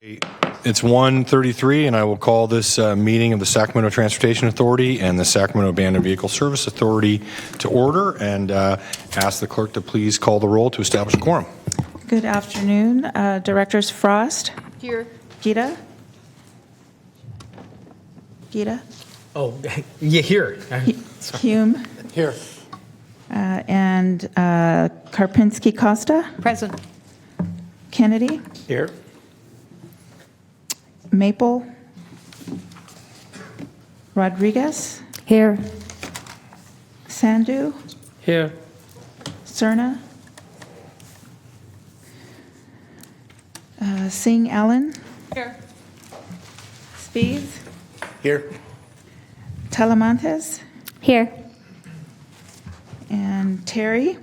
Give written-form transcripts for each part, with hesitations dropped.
It's 1:33, and I will call this meeting of the Sacramento Transportation Authority and the Sacramento Abandoned Vehicle Service Authority to order, and ask the clerk to please call the roll to establish a quorum. Good afternoon. Directors Frost? Here. Gita? Gita? Oh, yeah, here. Hume? Here. And Karpinski Costa? Present. Kennedy? Here. Maple? Rodriguez? Here. Sandhu? Here. Cerna? Singh Allen? Here. Spies? Here. Talamantes? Here. And Terry?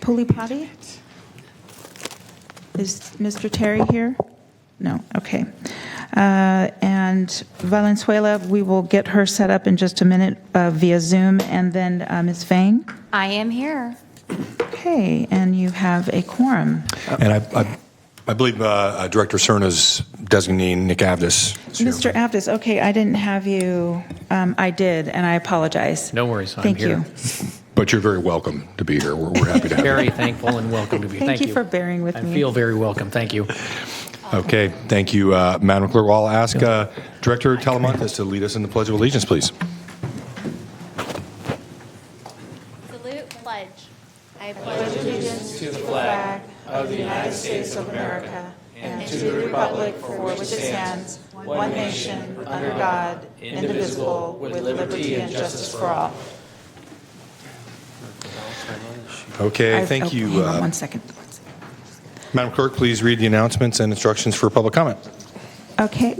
Pulipati? Is Mr. Terry here? No, okay. And Valenzuela, we will get her set up in just a minute via Zoom, and then Ms. Fang? I am here. Okay, and you have a quorum. And I believe Director Cerna's designee, Nick Avdis, is here. Mr. Avdis, okay, I didn't have you, I did, and I apologize. No worries, I'm Thank here. you. But you're very welcome to be here. We're happy to have you. Very thankful and welcome to be. Thank you for bearing with I me. feel very welcome. Thank you. Okay, thank you, Madam Clerk. Well, I'll ask Director Talamantes to lead us in the Pledge of Allegiance, please. Salute, pledge. I pledge allegiance to the flag of the United States of America and to the republic for which it stands, one nation, under God, indivisible, with liberty and justice for all. Okay, thank you. Hang on 1 second. Madam Clerk, please read the announcements and instructions for public comment. Okay.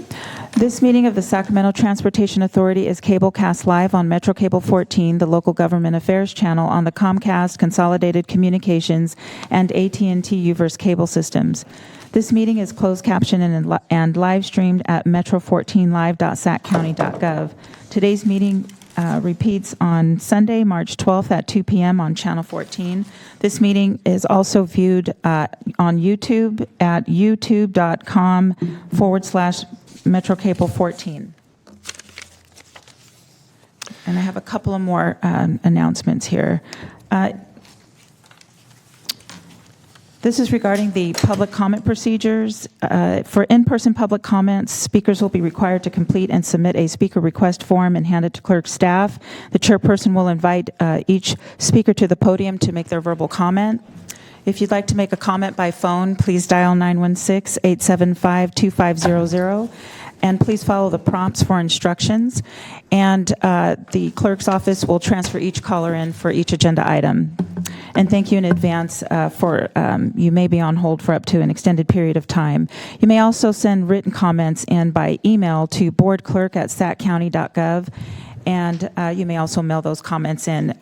This meeting of the Sacramento Transportation Authority is cablecast live on Metro Cable 14, the local government affairs channel on the Comcast, Consolidated Communications, and AT&T Uverse cable systems. This meeting is closed captioned and live streamed at metro14live.saccounty.gov. Today's meeting repeats on Sunday, March 12th at 2 p.m. on Channel 14. This meeting is also viewed on YouTube at youtube.com/MetroCable14. And I have a couple of more announcements here. This is regarding the public comment procedures. For in-person public comments, speakers will be required to complete and submit a speaker request form and hand it to clerk staff. The chairperson will invite each speaker to the podium to make their verbal comment. If you'd like to make a comment by phone, please dial 916-875-2500. And please follow the prompts for instructions. And the clerk's office will transfer each caller in for each agenda item. And thank you in advance for, you may be on hold for up to an extended period of time. You may also send written comments in by email to boardclerk@saccounty.gov. And you may also mail those comments in.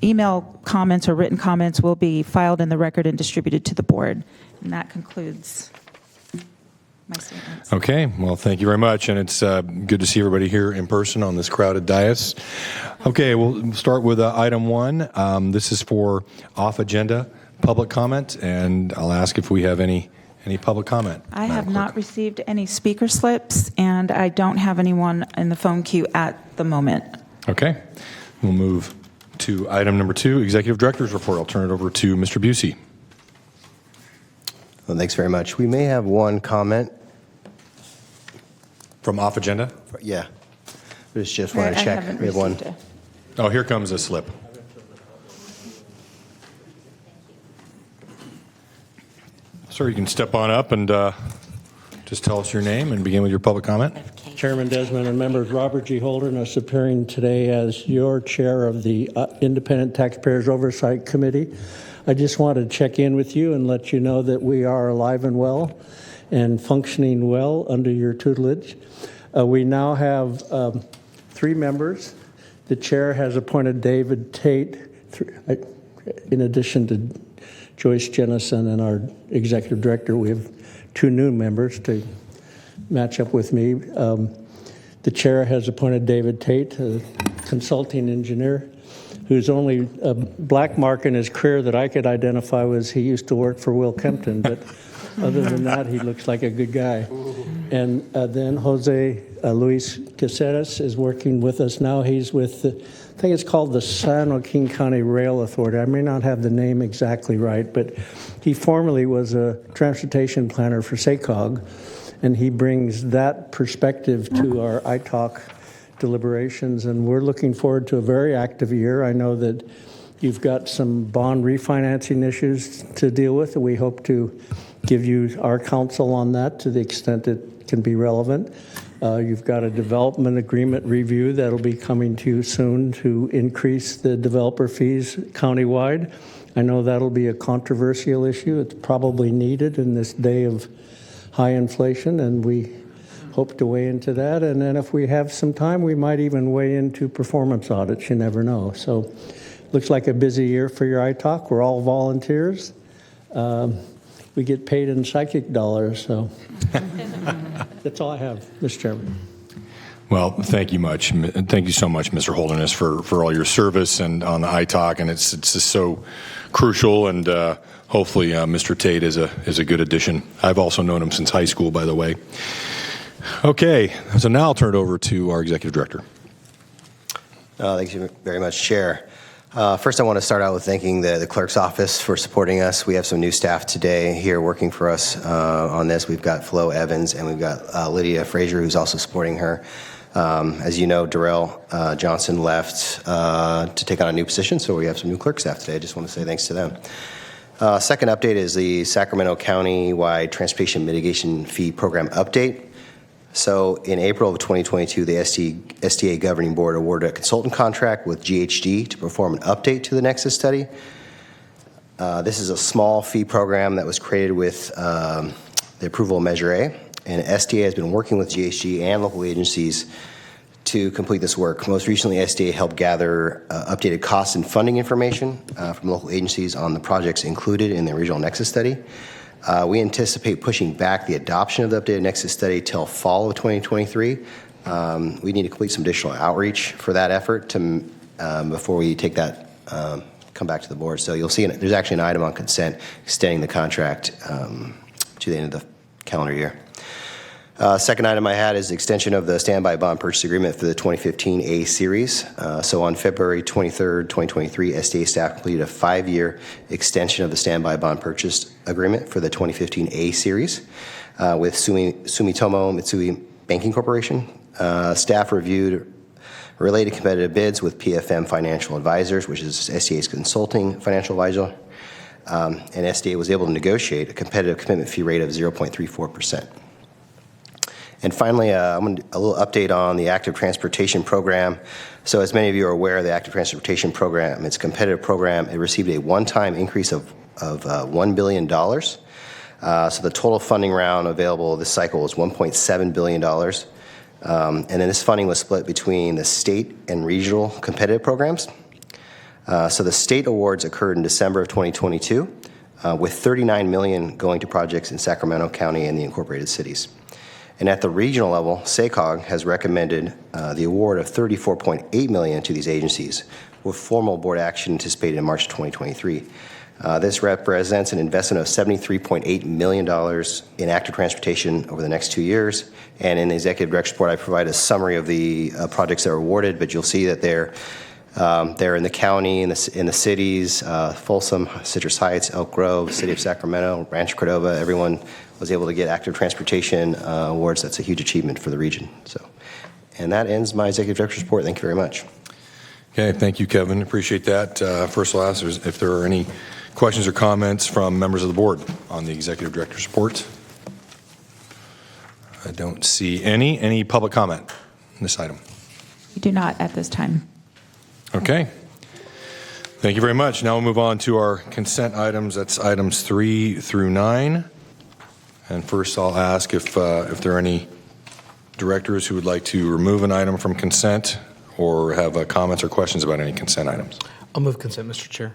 Email comments or written comments will be filed in the record and distributed to the board. And that concludes my statements. Okay, well, thank you very much, and it's good to see everybody here in person on this crowded dais. Okay, we'll start with item one. This is for off-agenda public comment, and I'll ask if we have any public comment. I have not received any speaker slips, and I don't have anyone in the phone queue at the moment. Okay, we'll move to item number 2, Executive Director's Report. I'll turn it over to Mr. Busey. Well, thanks very much. We may have one comment. From off-agenda? Yeah. Just want to I check. haven't We have one. received it. Oh, here comes a slip. Sir, you can step on up and just tell us your name and begin with your public comment. Chairman Desmond and members, Robert G. Holderness appearing today as your chair of the Independent Taxpayers Oversight Committee. I just wanted to check in with you and let you know that we are alive and well and functioning well under your tutelage. We now have 3 members. The chair has appointed David Tate, in addition to Joyce Jennison and our executive director. We have 2 new members to match up with me. The chair has appointed David Tate, a consulting engineer, whose only black mark in his career that I could identify was he used to work for Will Kempton. But Other than that, he looks like a good guy. And then Jose Luis Caceres is working with us now. He's with, I think it's called the San Joaquin County Rail Authority. I may not have the name exactly right, but he formerly was a transportation planner for SACOG, and he brings that perspective to our ITALK deliberations, and we're looking forward to a very active year. I know that you've got some bond refinancing issues to deal with, and we hope to give you our counsel on that to the extent it can be relevant. You've got a development agreement review that'll be coming to you soon to increase the developer fees countywide. I know that'll be a controversial issue. It's probably needed in this day of high inflation, and we hope to weigh into that. And then if we have some time, we might even weigh into performance audits. You never know. So looks like a busy year for your ITALK. We're all volunteers. We get paid in psychic dollars, so that's all I have, Mr. Chairman. Well, thank you much. Thank you so much, Mr. Holderness, for all your service and on the ITALK, and it's just so crucial. And hopefully, Mr. Tate is a good addition. I've also known him since high school, by the way. Okay, so now I'll turn it over to our executive director. Thank you very much, Chair. First, I want to start out with thanking the clerk's office for supporting us. We have some new staff today here working for us on this. We've got Flo Evans, and we've got Lydia Frazier, who's also supporting her. As you know, Darrell Johnson left to take on a new position, so we have some new clerk staff today. I just want to say thanks to them. Second update is the Sacramento County-wide Transportation Mitigation Fee Program update. So in April of 2022, the STA Governing Board awarded a consultant contract with GHD to perform an update to the Nexus study. This is a small fee program that was created with the approval of Measure A, and STA has been working with GHD and local agencies to complete this work. Most recently, STA helped gather updated cost and funding information from local agencies on the projects included in the original Nexus study. We anticipate pushing back the adoption of the updated Nexus study till fall of 2023. We need to complete some additional outreach for that effort to before we take that come back to the board. So you'll see there's actually an item on consent extending the contract to the end of the calendar year. Second item I had is the extension of the standby bond purchase agreement for the 2015 A series. So on February 23rd, 2023, STA staff completed a 5-year extension of the standby bond purchase agreement for the 2015 A series with Sumitomo Mitsui Banking Corporation. Staff reviewed related competitive bids with PFM Financial Advisors, which is STA's consulting financial advisor, and STA was able to negotiate a competitive commitment fee rate of 0.34%. And finally, a little update on the Active Transportation Program. So as many of you are aware, the Active Transportation Program, it's a competitive program. It received a one-time increase of $1 billion. So the total funding round available this cycle was $1.7 billion. And then this funding was split between the state and regional competitive programs. So the state awards occurred in December of 2022, with $39 million going to projects in Sacramento County and the incorporated cities. And at the regional level, SACOG has recommended the award of $34.8 million to these agencies, with formal board action anticipated in March 2023. This represents an investment of $73.8 million in active transportation over the next 2 years. And in the executive director's report, I provide a summary of the projects that are awarded, but you'll see that they're in the county, in the cities, Folsom, Citrus Heights, Elk Grove, City of Sacramento, Rancho Cordova. Everyone was able to get active transportation awards. That's a huge achievement for the region. So, and that ends my executive director's report. Thank you very much. Okay, thank you, Kevin. Appreciate that. First, I'll ask if there are any questions or comments from members of the board on the executive director's report. I don't see any. Any public comment on this item? We do not at this time. Okay. Thank you very much. Now we'll move on to our consent items. That's items 3 through 9. And first, I'll ask if there are any directors who would like to remove an item from consent or have comments or questions about any consent items. I'll move consent, Mr. Chair.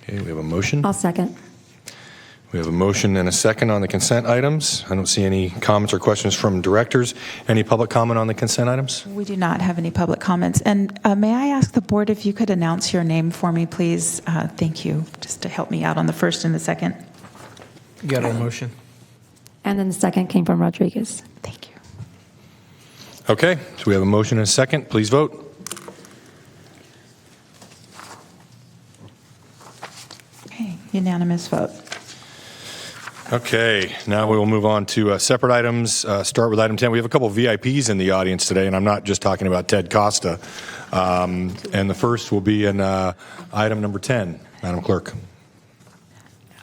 Okay, we have a motion. I'll second. We have a motion and a second on the consent items. I don't see any comments or questions from directors. Any public comment on the consent items? We do not have any public comments. And may I ask the board if you could announce your name for me, please? Thank you, just to help me out on the first and the second. You got our motion? And then the second came from Rodriguez. Thank you. Okay, so we have a motion and a second. Please vote. Okay, unanimous vote. Okay, now we will move on to separate items. Start with item 10. We have a couple of VIPs in the audience today, and I'm not just talking about Ted Costa. And the first will be in item number 10, Madam Clerk.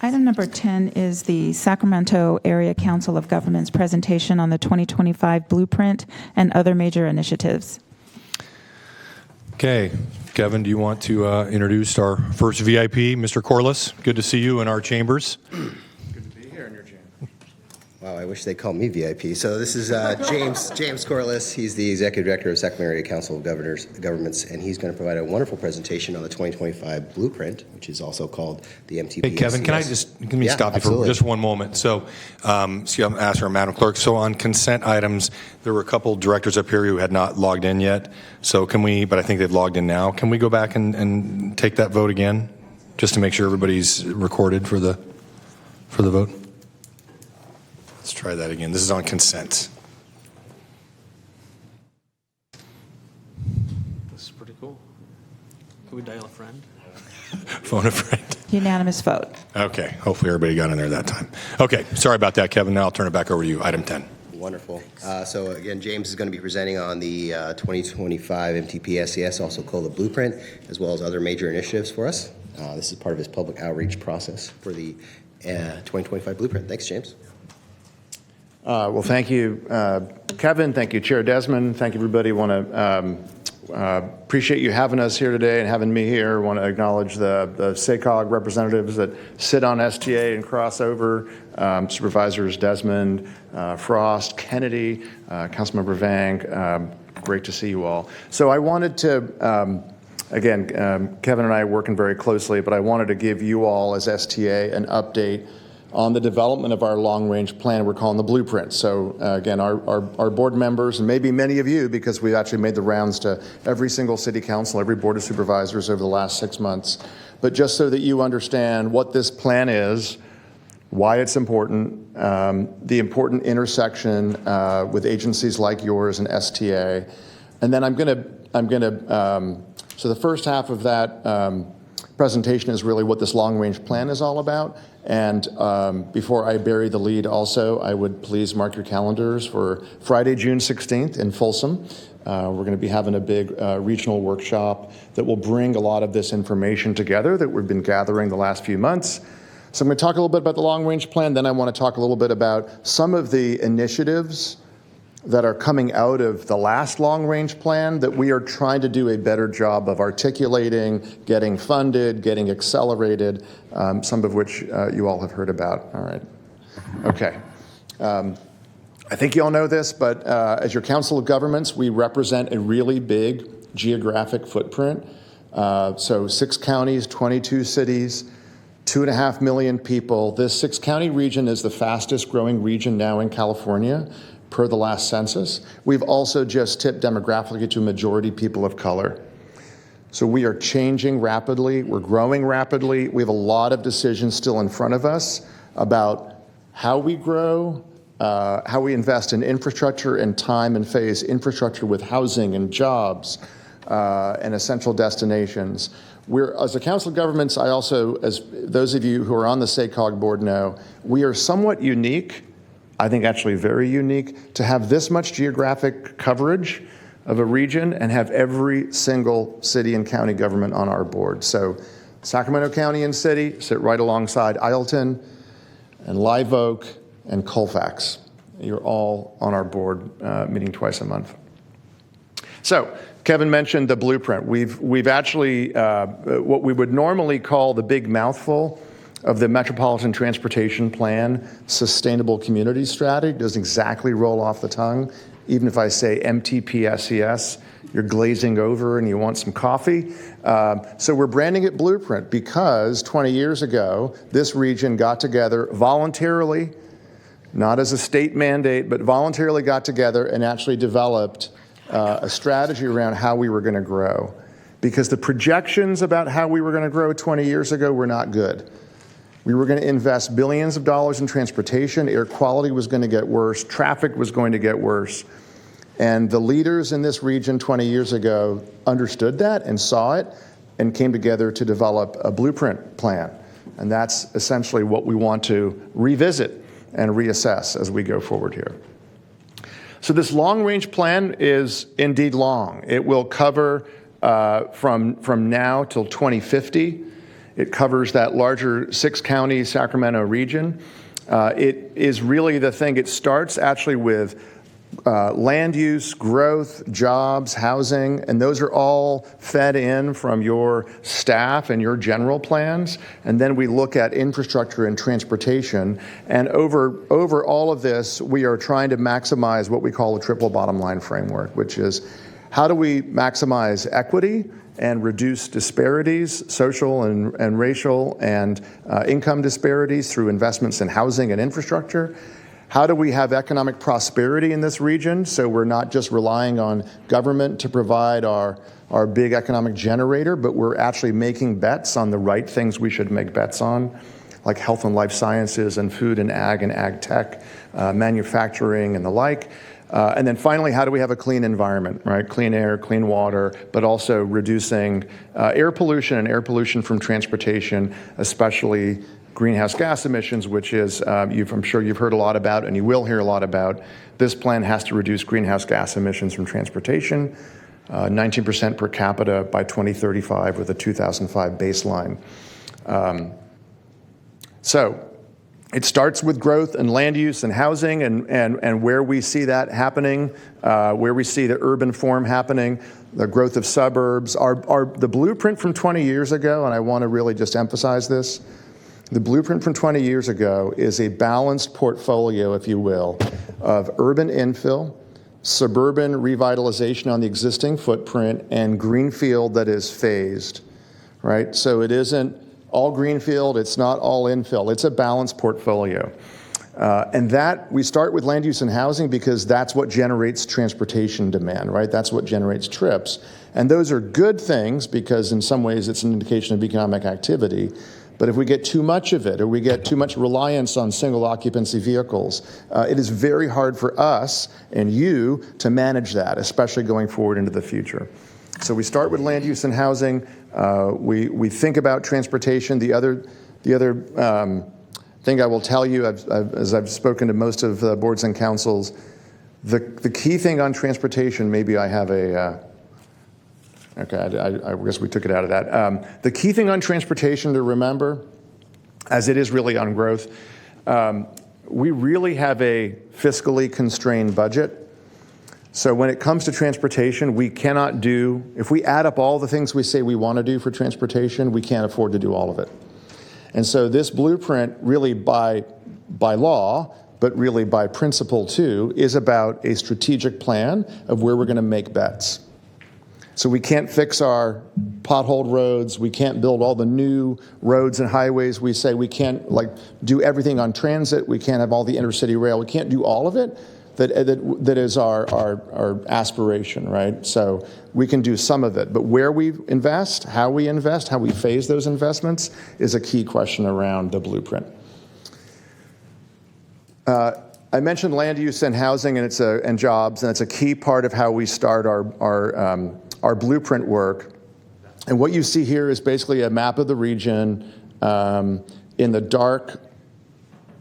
Item number 10 is the Sacramento Area Council of Governments presentation on the 2025 blueprint and other major initiatives. Okay, Kevin, do you want to introduce our first VIP, Mr. Corliss? Good to see you in our chambers. Wow, I wish they called me VIP. So this is James Corliss. He's the Executive Director of Sacramento Area Council of Governments, and he's going to provide a wonderful presentation on the 2025 blueprint, which is also called the MTP. Hey, Kevin, can I just stop you for absolutely. just one moment? So, I'm asking our Madam Clerk. So on consent items, there were a couple directors up here who had not logged in yet. So can we, but I think they've logged in now. Can we go back and take that vote again, just to make sure everybody's recorded for the vote? Let's try that again. This is on consent. This is pretty cool. Can we dial a friend? Phone a friend. Unanimous vote. Okay, hopefully everybody got in there that time. Okay, sorry about that, Kevin. Now I'll turn it back over to you. Item 10. Wonderful. So again, James is going to be presenting on the 2025 MTP SES, also called the Blueprint, as well as other major initiatives for us. This is part of his public outreach process for the 2025 Blueprint. Thanks, James. Well, thank you, Kevin. Thank you, Chair Desmond. Thank you, everybody. Want to appreciate you having us here today and having me here. Want to acknowledge the SACOG representatives that sit on STA and cross over, Supervisors Desmond, Frost, Kennedy, Councilmember Vang. Great to see you all. So I wanted to, again, Kevin and I are working very closely, but I wanted to give you all as STA an update on the development of our long-range plan we're calling the Blueprint. So again, our board members, and maybe many of you, because we've actually made the rounds to every single city council, every board of supervisors over the last 6 months, but just so that you understand what this plan is, why it's important, the important intersection with agencies like yours and STA. And then so the first half of that presentation is really what this long-range plan is all about. And before I bury the lead also, I would please mark your calendars for Friday, June 16th in Folsom. We're going to be having a big regional workshop that will bring a lot of this information together that we've been gathering the last few months. So I'm going to talk a little bit about the long-range plan. Then I want to talk a little bit about some of the initiatives that are coming out of the last long-range plan that we are trying to do a better job of articulating, getting funded, getting accelerated, some of which you all have heard about. All right. Okay. I think you all know this, but as your Council of Governments, we represent a really big geographic footprint. So 6 counties, 22 cities, 2.5 million people. This 6-county region is the fastest growing region now in California, per the last census. We've also just tipped demographically to a majority people of color. So we are changing rapidly, we're growing rapidly. We have a lot of decisions still in front of us about how we grow, how we invest in infrastructure and time and phase infrastructure with housing and jobs and essential destinations. As a Council of Governments, I also, as those of you who are on the SACOG board know, we are somewhat unique, I think actually very unique, to have this much geographic coverage of a region and have every single city and county government on our board. So Sacramento County and City sit right alongside Ileton and Live Oak and Colfax. You're all on our board meeting twice a month. So Kevin mentioned the blueprint. We've actually, what we would normally call the big mouthful of the Metropolitan Transportation Plan Sustainable Community Strategy, doesn't exactly roll off the tongue. Even if I say MTP-SES, you're glazing over and you want some coffee. So we're branding it Blueprint because 20 years ago, this region got together voluntarily, not as a state mandate, but voluntarily got together and actually developed a strategy around how we were going to grow. Because the projections about how we were going to grow 20 years ago were not good. We were going to invest billions of dollars in transportation. Air quality was going to get worse. Traffic was going to get worse. And the leaders in this region 20 years ago understood that and saw it and came together to develop a blueprint plan. And that's essentially what we want to revisit and reassess as we go forward here. So this long-range plan is indeed long. It will cover from now till 2050. It covers that larger 6-county Sacramento region. It is really the thing. It starts actually with land use, growth, jobs, housing, and those are all fed in from your staff and your general plans. And then we look at infrastructure and transportation. And over all of this, we are trying to maximize what we call a triple bottom line framework, which is how do we maximize equity and reduce disparities, social and racial and income disparities through investments in housing and infrastructure? How do we have economic prosperity in this region so we're not just relying on government to provide our big economic generator, but we're actually making bets on the right things we should make bets on, like health and life sciences and food and ag tech, manufacturing and the like. And then finally, how do we have a clean environment, right? Clean air, clean water, but also reducing air pollution and air pollution from transportation, especially greenhouse gas emissions, which is, I'm sure you've heard a lot about, and you will hear a lot about. This plan has to reduce greenhouse gas emissions from transportation, 19% per capita by 2035 with a 2005 baseline. So it starts with growth and land use and housing and where we see that happening, where we see the urban form happening, the growth of suburbs. The blueprint from 20 years ago, and I want to really just emphasize this, the blueprint from 20 years ago is a balanced portfolio, if you will, of urban infill, suburban revitalization on the existing footprint, and greenfield that is phased, right? So it isn't all greenfield, it's not all infill, it's a balanced portfolio. And that, we start with land use and housing because that's what generates transportation demand, right? That's what generates trips. And those are good things because in some ways it's an indication of economic activity. But if we get too much of it, or we get too much reliance on single occupancy vehicles, it is very hard for us and you to manage that, especially going forward into the future. So we start with land use and housing. We think about transportation. The other thing I will tell you, as I've spoken to most of the boards and councils, the key thing on transportation, maybe I have a... Okay, I guess we took it out of that. The key thing on transportation to remember, as it is really on growth, we really have a fiscally constrained budget. So when it comes to transportation, we cannot do, if we add up all the things we say we want to do for transportation, we can't afford to do all of it. And so this blueprint, really by law, but really by principle too, is about a strategic plan of where we're going to make bets. So we can't fix our potholed roads. We can't build all the new roads and highways. We say we can't do everything on transit. We can't have all the intercity rail. We can't do all of it. That is our aspiration, right? So we can do some of it. But where we invest, how we phase those investments is a key question around the blueprint. I mentioned land use and housing and jobs, and it's a key part of how we start our blueprint work. And what you see here is basically a map of the region. In the dark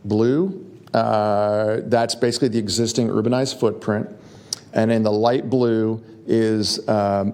blue, that's basically the existing urbanized footprint. And in the light blue is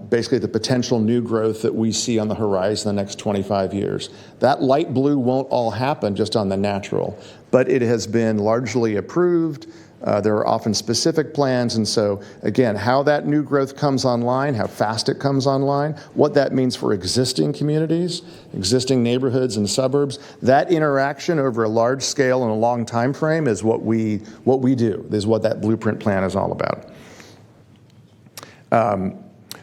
basically the potential new growth that we see on the horizon in the next 25 years. That light blue won't all happen just on the natural, but it has been largely approved. There are often specific plans, and so, again, how that new growth comes online, how fast it comes online, what that means for existing communities, existing neighborhoods and suburbs, that interaction over a large scale and a long time frame is what we do, is what that blueprint plan is all about.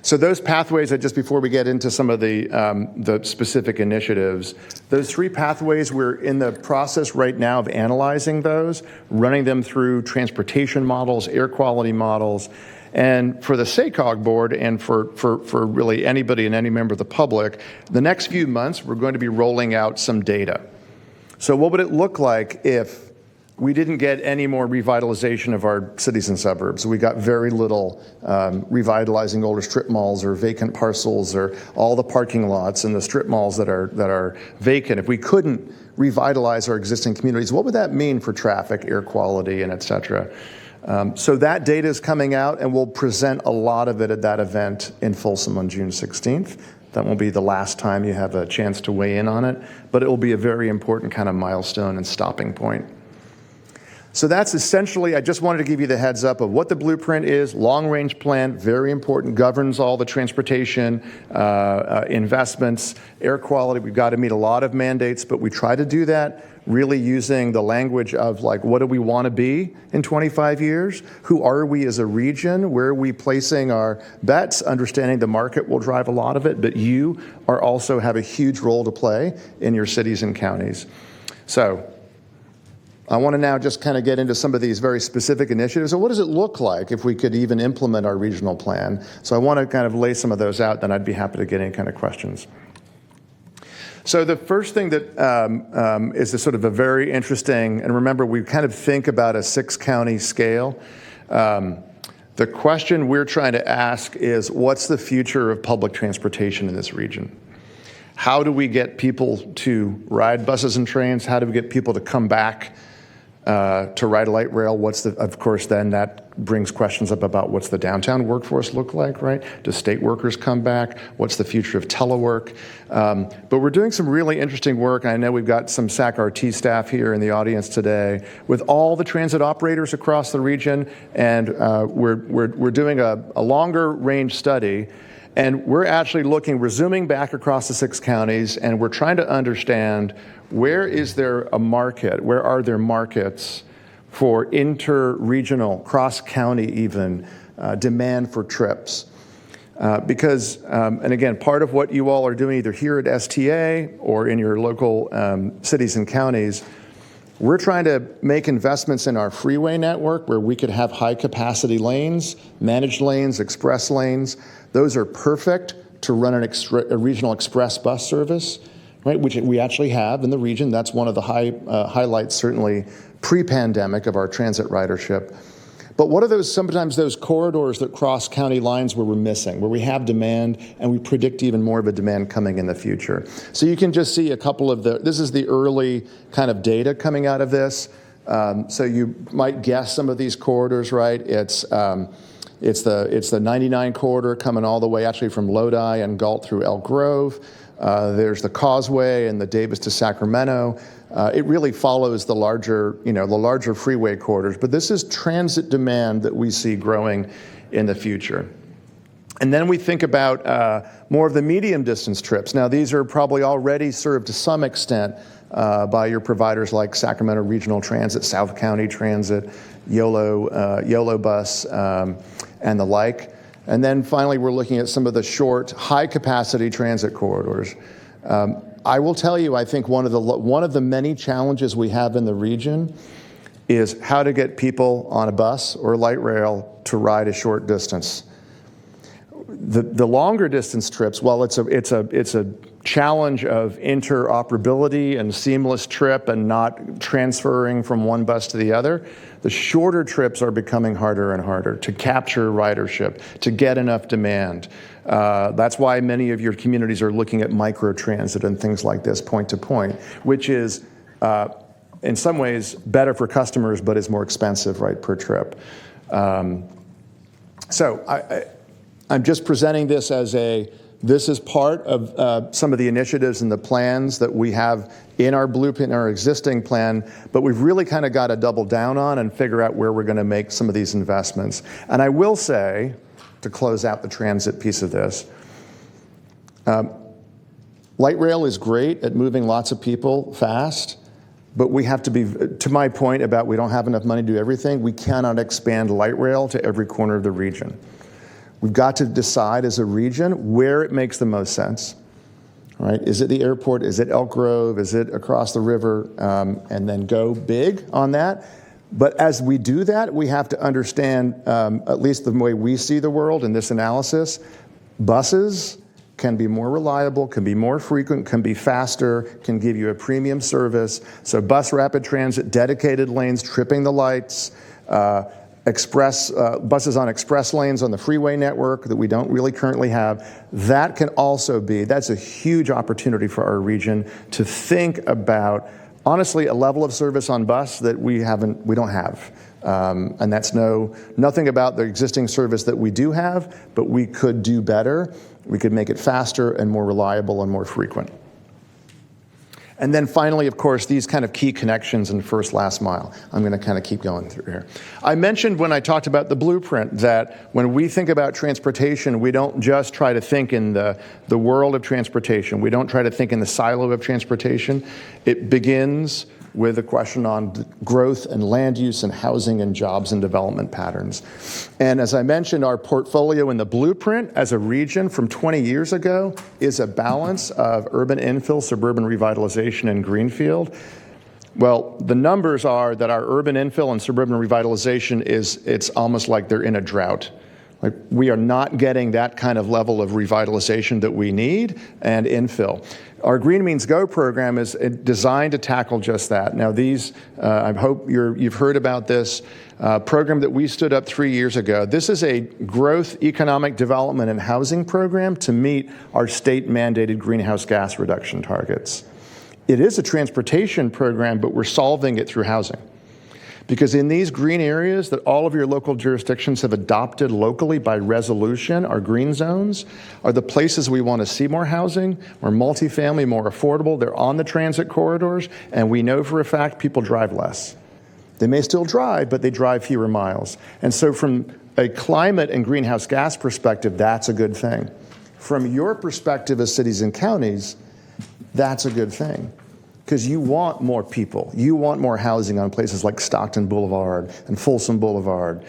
So those pathways, just before we get into some of the specific initiatives, those three pathways, we're in the process right now of analyzing those, running them through transportation models, air quality models, and for the SACOG board and for really anybody and any member of the public, the next few months we're going to be rolling out some data. So what would it look like if we didn't get any more revitalization of our cities and suburbs? We got very little revitalizing older strip malls or vacant parcels or all the parking lots and the strip malls that are vacant. If we couldn't revitalize our existing communities, what would that mean for traffic, air quality, and et cetera? So that data is coming out, and we'll present a lot of it at that event in Folsom on June 16th. That won't be the last time you have a chance to weigh in on it, but it will be a very important kind of milestone and stopping point. So that's essentially, I just wanted to give you the heads up of what the blueprint is. Long-range plan, very important, governs all the transportation, investments, air quality. We've got to meet a lot of mandates, but we try to do that really using the language of like, what do we want to be in 25 years? Who are we as a region? Where are we placing our bets? Understanding the market will drive a lot of it, but you are also have a huge role to play in your cities and counties. So I want to now just kind of get into some of these very specific initiatives. So what does it look like if we could even implement our regional plan? So I want to kind of lay some of those out, then I'd be happy to get any kind of questions. So the first thing that is a sort of a very interesting, and remember, we kind of think about a 6-county scale. The question we're trying to ask is, what's the future of public transportation in this region? How do we get people to ride buses and trains? How do we get people to come back to ride light rail? Of course, then that brings questions up about what's the downtown workforce look like, right? Do state workers come back? What's the future of telework? But we're doing some really interesting work. I know we've got some SAC-RT staff here in the audience today with all the transit operators across the region, and we're doing a longer range study. And we're actually we're zooming back across the 6 counties, and we're trying to understand where is there a market, where are there markets for inter-regional, cross-county even, demand for trips. Because, and again, part of what you all are doing either here at STA or in your local cities and counties, we're trying to make investments in our freeway network where we could have high-capacity lanes, managed lanes, express lanes. Those are perfect to run a regional express bus service, right? Which we actually have in the region. That's one of the highlights, certainly pre-pandemic, of our transit ridership. But what are sometimes those corridors that cross county lines where we're missing, where we have demand and we predict even more of a demand coming in the future? So you can just see a couple of this is the early kind of data coming out of this. So you might guess some of these corridors, right? It's the 99 corridor coming all the way actually from Lodi and Galt through Elk Grove. There's the Causeway and the Davis to Sacramento. It really follows the larger freeway corridors, but this is transit demand that we see growing in the future. And then we think about more of the medium distance trips. Now, these are probably already served to some extent by your providers like Sacramento Regional Transit, South County Transit, YOLO Bus, and the like. And then finally, we're looking at some of the short, high-capacity transit corridors. I will tell you, I think one of the many challenges we have in the region is how to get people on a bus or light rail to ride a short distance. The longer distance trips, while it's a challenge of interoperability and seamless trip and not transferring from one bus to the other, the shorter trips are becoming harder and harder to capture ridership, to get enough demand. That's why many of your communities are looking at microtransit and things like this, point to point, which is in some ways better for customers, but is more expensive, right, per trip. So I'm just presenting this as this is part of some of the initiatives and the plans that we have in our blueprint, in our existing plan, but we've really kind of got to double down on and figure out where we're going to make some of these investments. And I will say, to close out the transit piece of this, light rail is great at moving lots of people fast, but we have to be, to my point about we don't have enough money to do everything, we cannot expand light rail to every corner of the region. We've got to decide as a region where it makes the most sense, right? Is it the airport? Is it Elk Grove? Is it across the river? And then go big on that. But as we do that, we have to understand, at least the way we see the world in this analysis, buses can be more reliable, can be more frequent, can be faster, can give you a premium service. So bus rapid transit, dedicated lanes, tripping the lights, buses on express lanes on the freeway network that we don't really currently have. That can also be, that's a huge opportunity for our region to think about, honestly, a level of service on bus that we don't have. And that's nothing about the existing service that we do have, but we could do better. We could make it faster and more reliable and more frequent. And then finally, of course, these kind of key connections in first, last mile. I'm going to kind of keep going through here. I mentioned when I talked about the blueprint that when we think about transportation, we don't just try to think in the world of transportation. We don't try to think in the silo of transportation. It begins with a question on growth and land use and housing and jobs and development patterns. And as I mentioned, our portfolio in the blueprint as a region from 20 years ago is a balance of urban infill, suburban revitalization, and greenfield. Well, the numbers are that our urban infill and suburban revitalization it's almost like they're in a drought. Like we are not getting that kind of level of revitalization that we need and infill. Our Green Means Go program is designed to tackle just that. Now these, I hope you've heard about this program that we stood up 3 years ago. This is a growth, economic development, and housing program to meet our state mandated greenhouse gas reduction targets. It is a transportation program, but we're solving it through housing. Because in these green areas that all of your local jurisdictions have adopted locally by resolution, our green zones are the places we want to see more housing, more multifamily, more affordable. They're on the transit corridors, and we know for a fact people drive less. They may still drive, but they drive fewer miles. And so from a climate and greenhouse gas perspective, that's a good thing. From your perspective as cities and counties, that's a good thing. Because you want more people. You want more housing on places like Stockton Boulevard and Folsom Boulevard.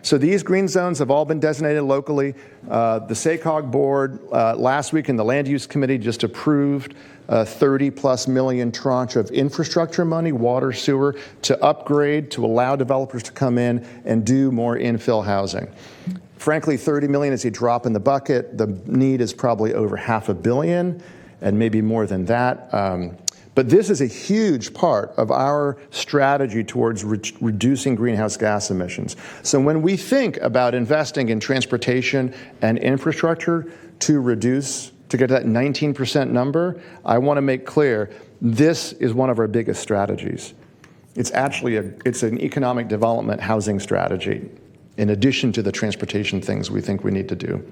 So these green zones have all been designated locally. The SACOG board last week in the Land Use Committee just approved a 30+ million tranche of infrastructure money, water, sewer, to upgrade, to allow developers to come in and do more infill housing. Frankly, 30 million is a drop in the bucket. The need is probably over $500 million and maybe more than that. But this is a huge part of our strategy towards reducing greenhouse gas emissions. So when we think about investing in transportation and infrastructure to get to that 19% number, I want to make clear this is one of our biggest strategies. It's actually it's an economic development housing strategy in addition to the transportation things we think we need to do.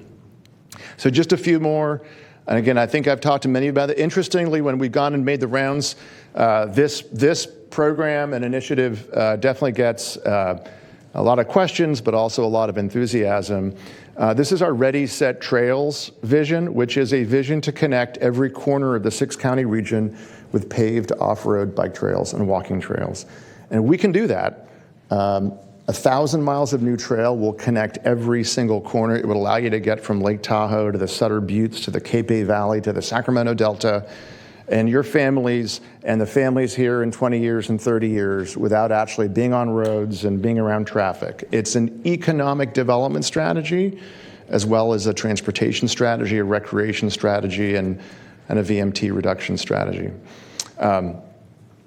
So just a few more. And again, I think I've talked to many about it. Interestingly, when we've gone and made the rounds, this program and initiative definitely gets a lot of questions, but also a lot of enthusiasm. This is our Ready, Set, Trails vision, which is a vision to connect every corner of the 6-county region with paved off-road bike trails and walking trails. And we can do that. 1,000 miles of new trail will connect every single corner. It would allow you to get from Lake Tahoe to the Sutter Buttes to the Cape Bay Valley to the Sacramento Delta, and your families and the families here in 20 years and 30 years without actually being on roads and being around traffic. It's an economic development strategy as well as a transportation strategy, a recreation strategy, and a VMT reduction strategy.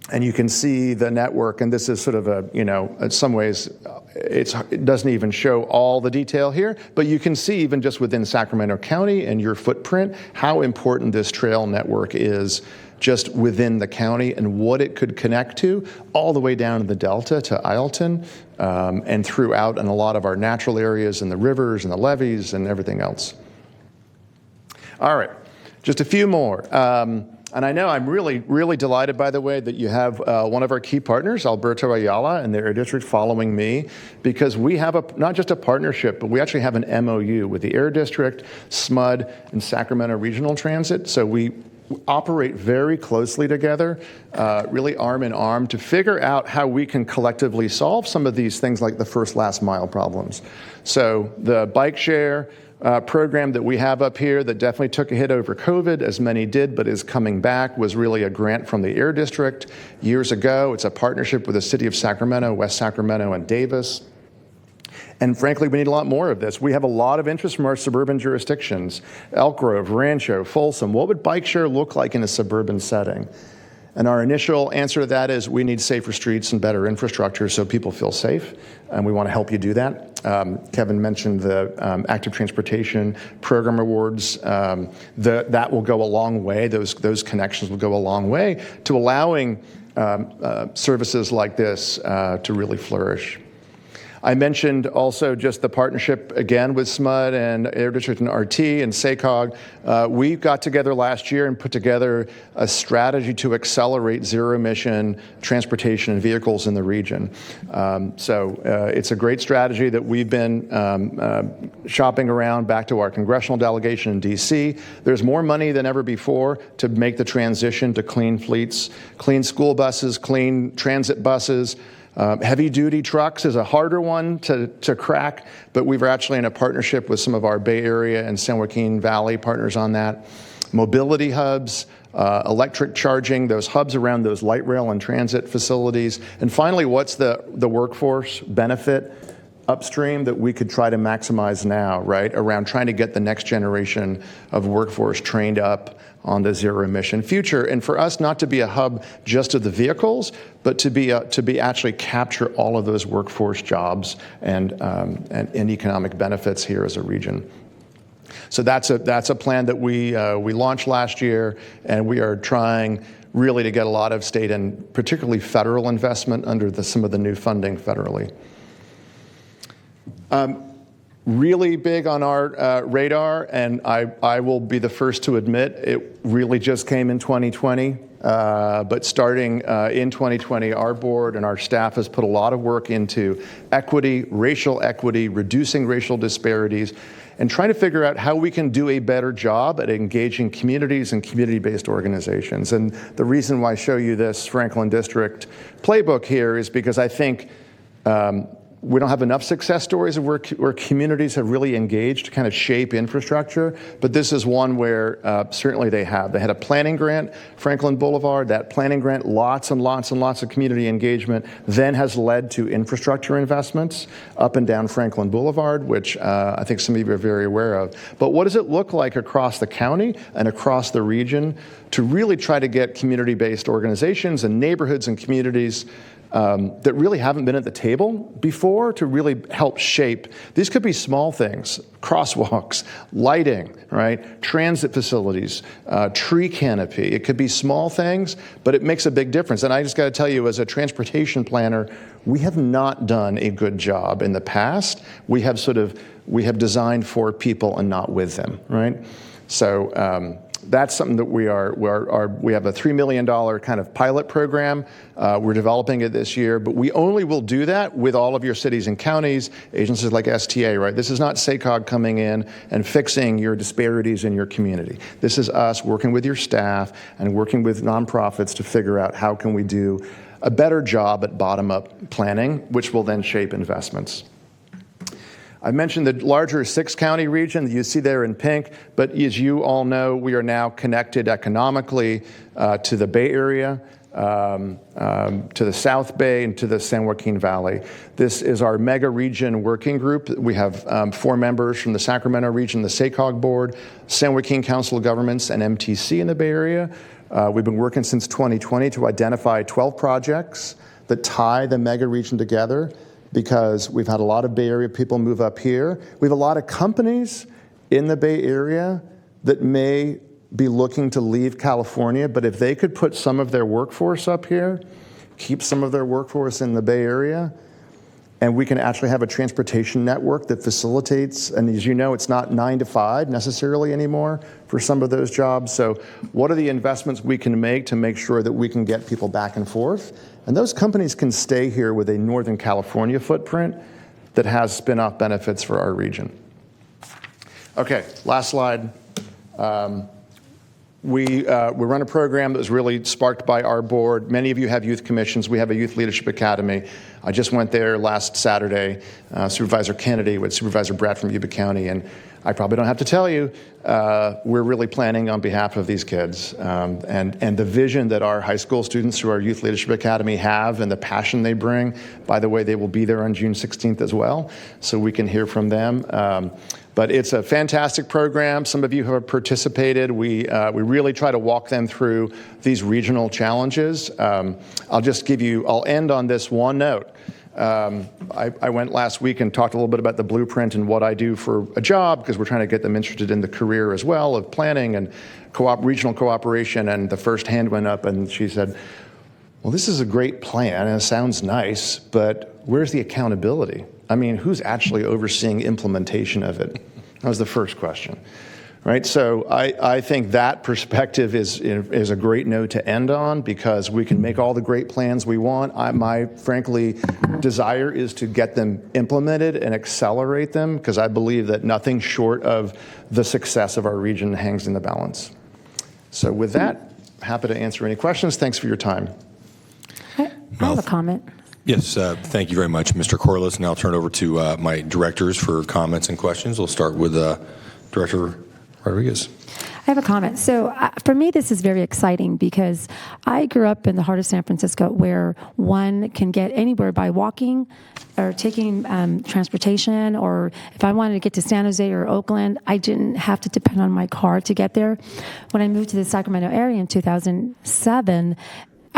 And you can see the network, and this is sort of in some ways, it doesn't even show all the detail here, but you can see even just within Sacramento County and your footprint, how important this trail network is just within the county and what it could connect to all the way down to the Delta to Ileton and throughout in a lot of our natural areas and the rivers and the levees and everything else. All right, just a few more. And I know I'm really, really delighted, by the way, that you have one of our key partners, Alberto Ayala, and the Air District following me, because we have not just a partnership, but we actually have an MOU with the Air District, SMUD, and Sacramento Regional Transit. So we operate very closely together, really arm in arm, to figure out how we can collectively solve some of these things like the first last mile problems. So the bike share program that we have up here that definitely took a hit over COVID, as many did, but is coming back, was really a grant from the Air District years ago. It's a partnership with the city of Sacramento, West Sacramento, and Davis. And frankly, we need a lot more of this. We have a lot of interest from our suburban jurisdictions, Elk Grove, Rancho, Folsom. What would bike share look like in a suburban setting? And our initial answer to that is we need safer streets and better infrastructure so people feel safe, and we want to help you do that. Kevin mentioned the active transportation program awards. That will go a long way. Those connections will go a long way to allowing services like this to really flourish. I mentioned also just the partnership again with SMUD and Air District and RT and SACOG. We got together last year and put together a strategy to accelerate zero-emission transportation and vehicles in the region. It's a great strategy that we've been shopping around back to our congressional delegation in D.C. There's more money than ever before to make the transition to clean fleets, clean school buses, clean transit buses. Heavy-duty trucks is a harder one to crack, but we're actually in a partnership with some of our Bay Area and San Joaquin Valley partners on that. Mobility hubs, electric charging, those hubs around those light rail and transit facilities. And finally, what's the workforce benefit upstream that we could try to maximize now, right, around trying to get the next generation of workforce trained up on the zero-emission future, and for us not to be a hub just of the vehicles, but to be actually capture all of those workforce jobs and economic benefits here as a region. So that's a plan that we launched last year, and we are trying really to get a lot of state and particularly federal investment under some of the new funding federally. Really big on our radar, and I will be the first to admit it really just came in 2020. But starting in 2020, our board and our staff has put a lot of work into equity, reducing racial disparities, and trying to figure out how we can do a better job at engaging communities and community-based organizations. And the reason why I show you this Franklin District playbook here is because I think we don't have enough success stories of where communities have really engaged to kind of shape infrastructure, but this is one where certainly they have. They had a planning grant, Franklin Boulevard. That planning grant, lots and lots and lots of community engagement, then has led to infrastructure investments up and down Franklin Boulevard, which I think some of you are very aware of. But what does it look like across the county and across the region to really try to get community-based organizations and neighborhoods and communities that really haven't been at the table before to really help shape? These could be small things, crosswalks, lighting, right? Transit facilities, tree canopy. It could be small things, but it makes a big difference. And I just got to tell you, as a transportation planner, we have not done a good job in the past. We have designed for people and not with them, right? So that's something that we have a $3 million kind of pilot program. We're developing it this year, but we only will do that with all of your cities and counties, agencies like STA, right? This is not SACOG coming in and fixing your disparities in your community. This is us working with your staff and working with nonprofits to figure out how can we do a better job at bottom-up planning, which will then shape investments. I mentioned the larger 6-county region that you see there in pink, but as you all know, we are now connected economically to the Bay Area, to the South Bay, and to the San Joaquin Valley. This is our mega region working group. We have 4 members from the Sacramento region, the SACOG board, San Joaquin Council of Governments, and MTC in the Bay Area. We've been working since 2020 to identify 12 projects that tie the mega region together, because we've had a lot of Bay Area people move up here. We have a lot of companies in the Bay Area that may be looking to leave California, but if they could put some of their workforce up here, keep some of their workforce in the Bay Area, and we can actually have a transportation network that facilitates, and as you know, it's not 9 to 5 necessarily anymore for some of those jobs. So what are the investments we can make to make sure that we can get people back and forth? And those companies can stay here with a Northern California footprint that has spin-off benefits for our region. Okay, last slide. We run a program that was really sparked by our board. Many of you have youth commissions. We have a youth leadership academy. I just went there last Saturday, Supervisor Kennedy with Supervisor Bratt from Yuba County, and I probably don't have to tell you, we're really planning on behalf of these kids. And the vision that our high school students through our Youth Leadership Academy have and the passion they bring, by the way, they will be there on June 16th as well, so we can hear from them. But it's a fantastic program. Some of you who have participated, we really try to walk them through these regional challenges. I'll end on this one note. I went last week and talked a little bit about the blueprint and what I do for a job, because we're trying to get them interested in the career as well of planning and regional cooperation. And the first hand went up and she said, well, this is a great plan and it sounds nice, but where's the accountability? I mean, who's actually overseeing implementation of it? That was the first question. Right, so I think that perspective is a great note to end on, because we can make all the great plans we want. My frankly desire is to get them implemented and accelerate them, because I believe that nothing short of the success of our region hangs in the balance. So with that, happy to answer any questions. Thanks for your time. I have a comment. Yes, thank you very much, Mr. Corliss. Now I'll turn it over to my directors for comments and questions. We'll start with Director Rodriguez. I have a comment. So for me, this is very exciting because I grew up in the heart of San Francisco, where one can get anywhere by walking or taking transportation, or if I wanted to get to San Jose or Oakland, I didn't have to depend on my car to get there. When I moved to the Sacramento area in 2007,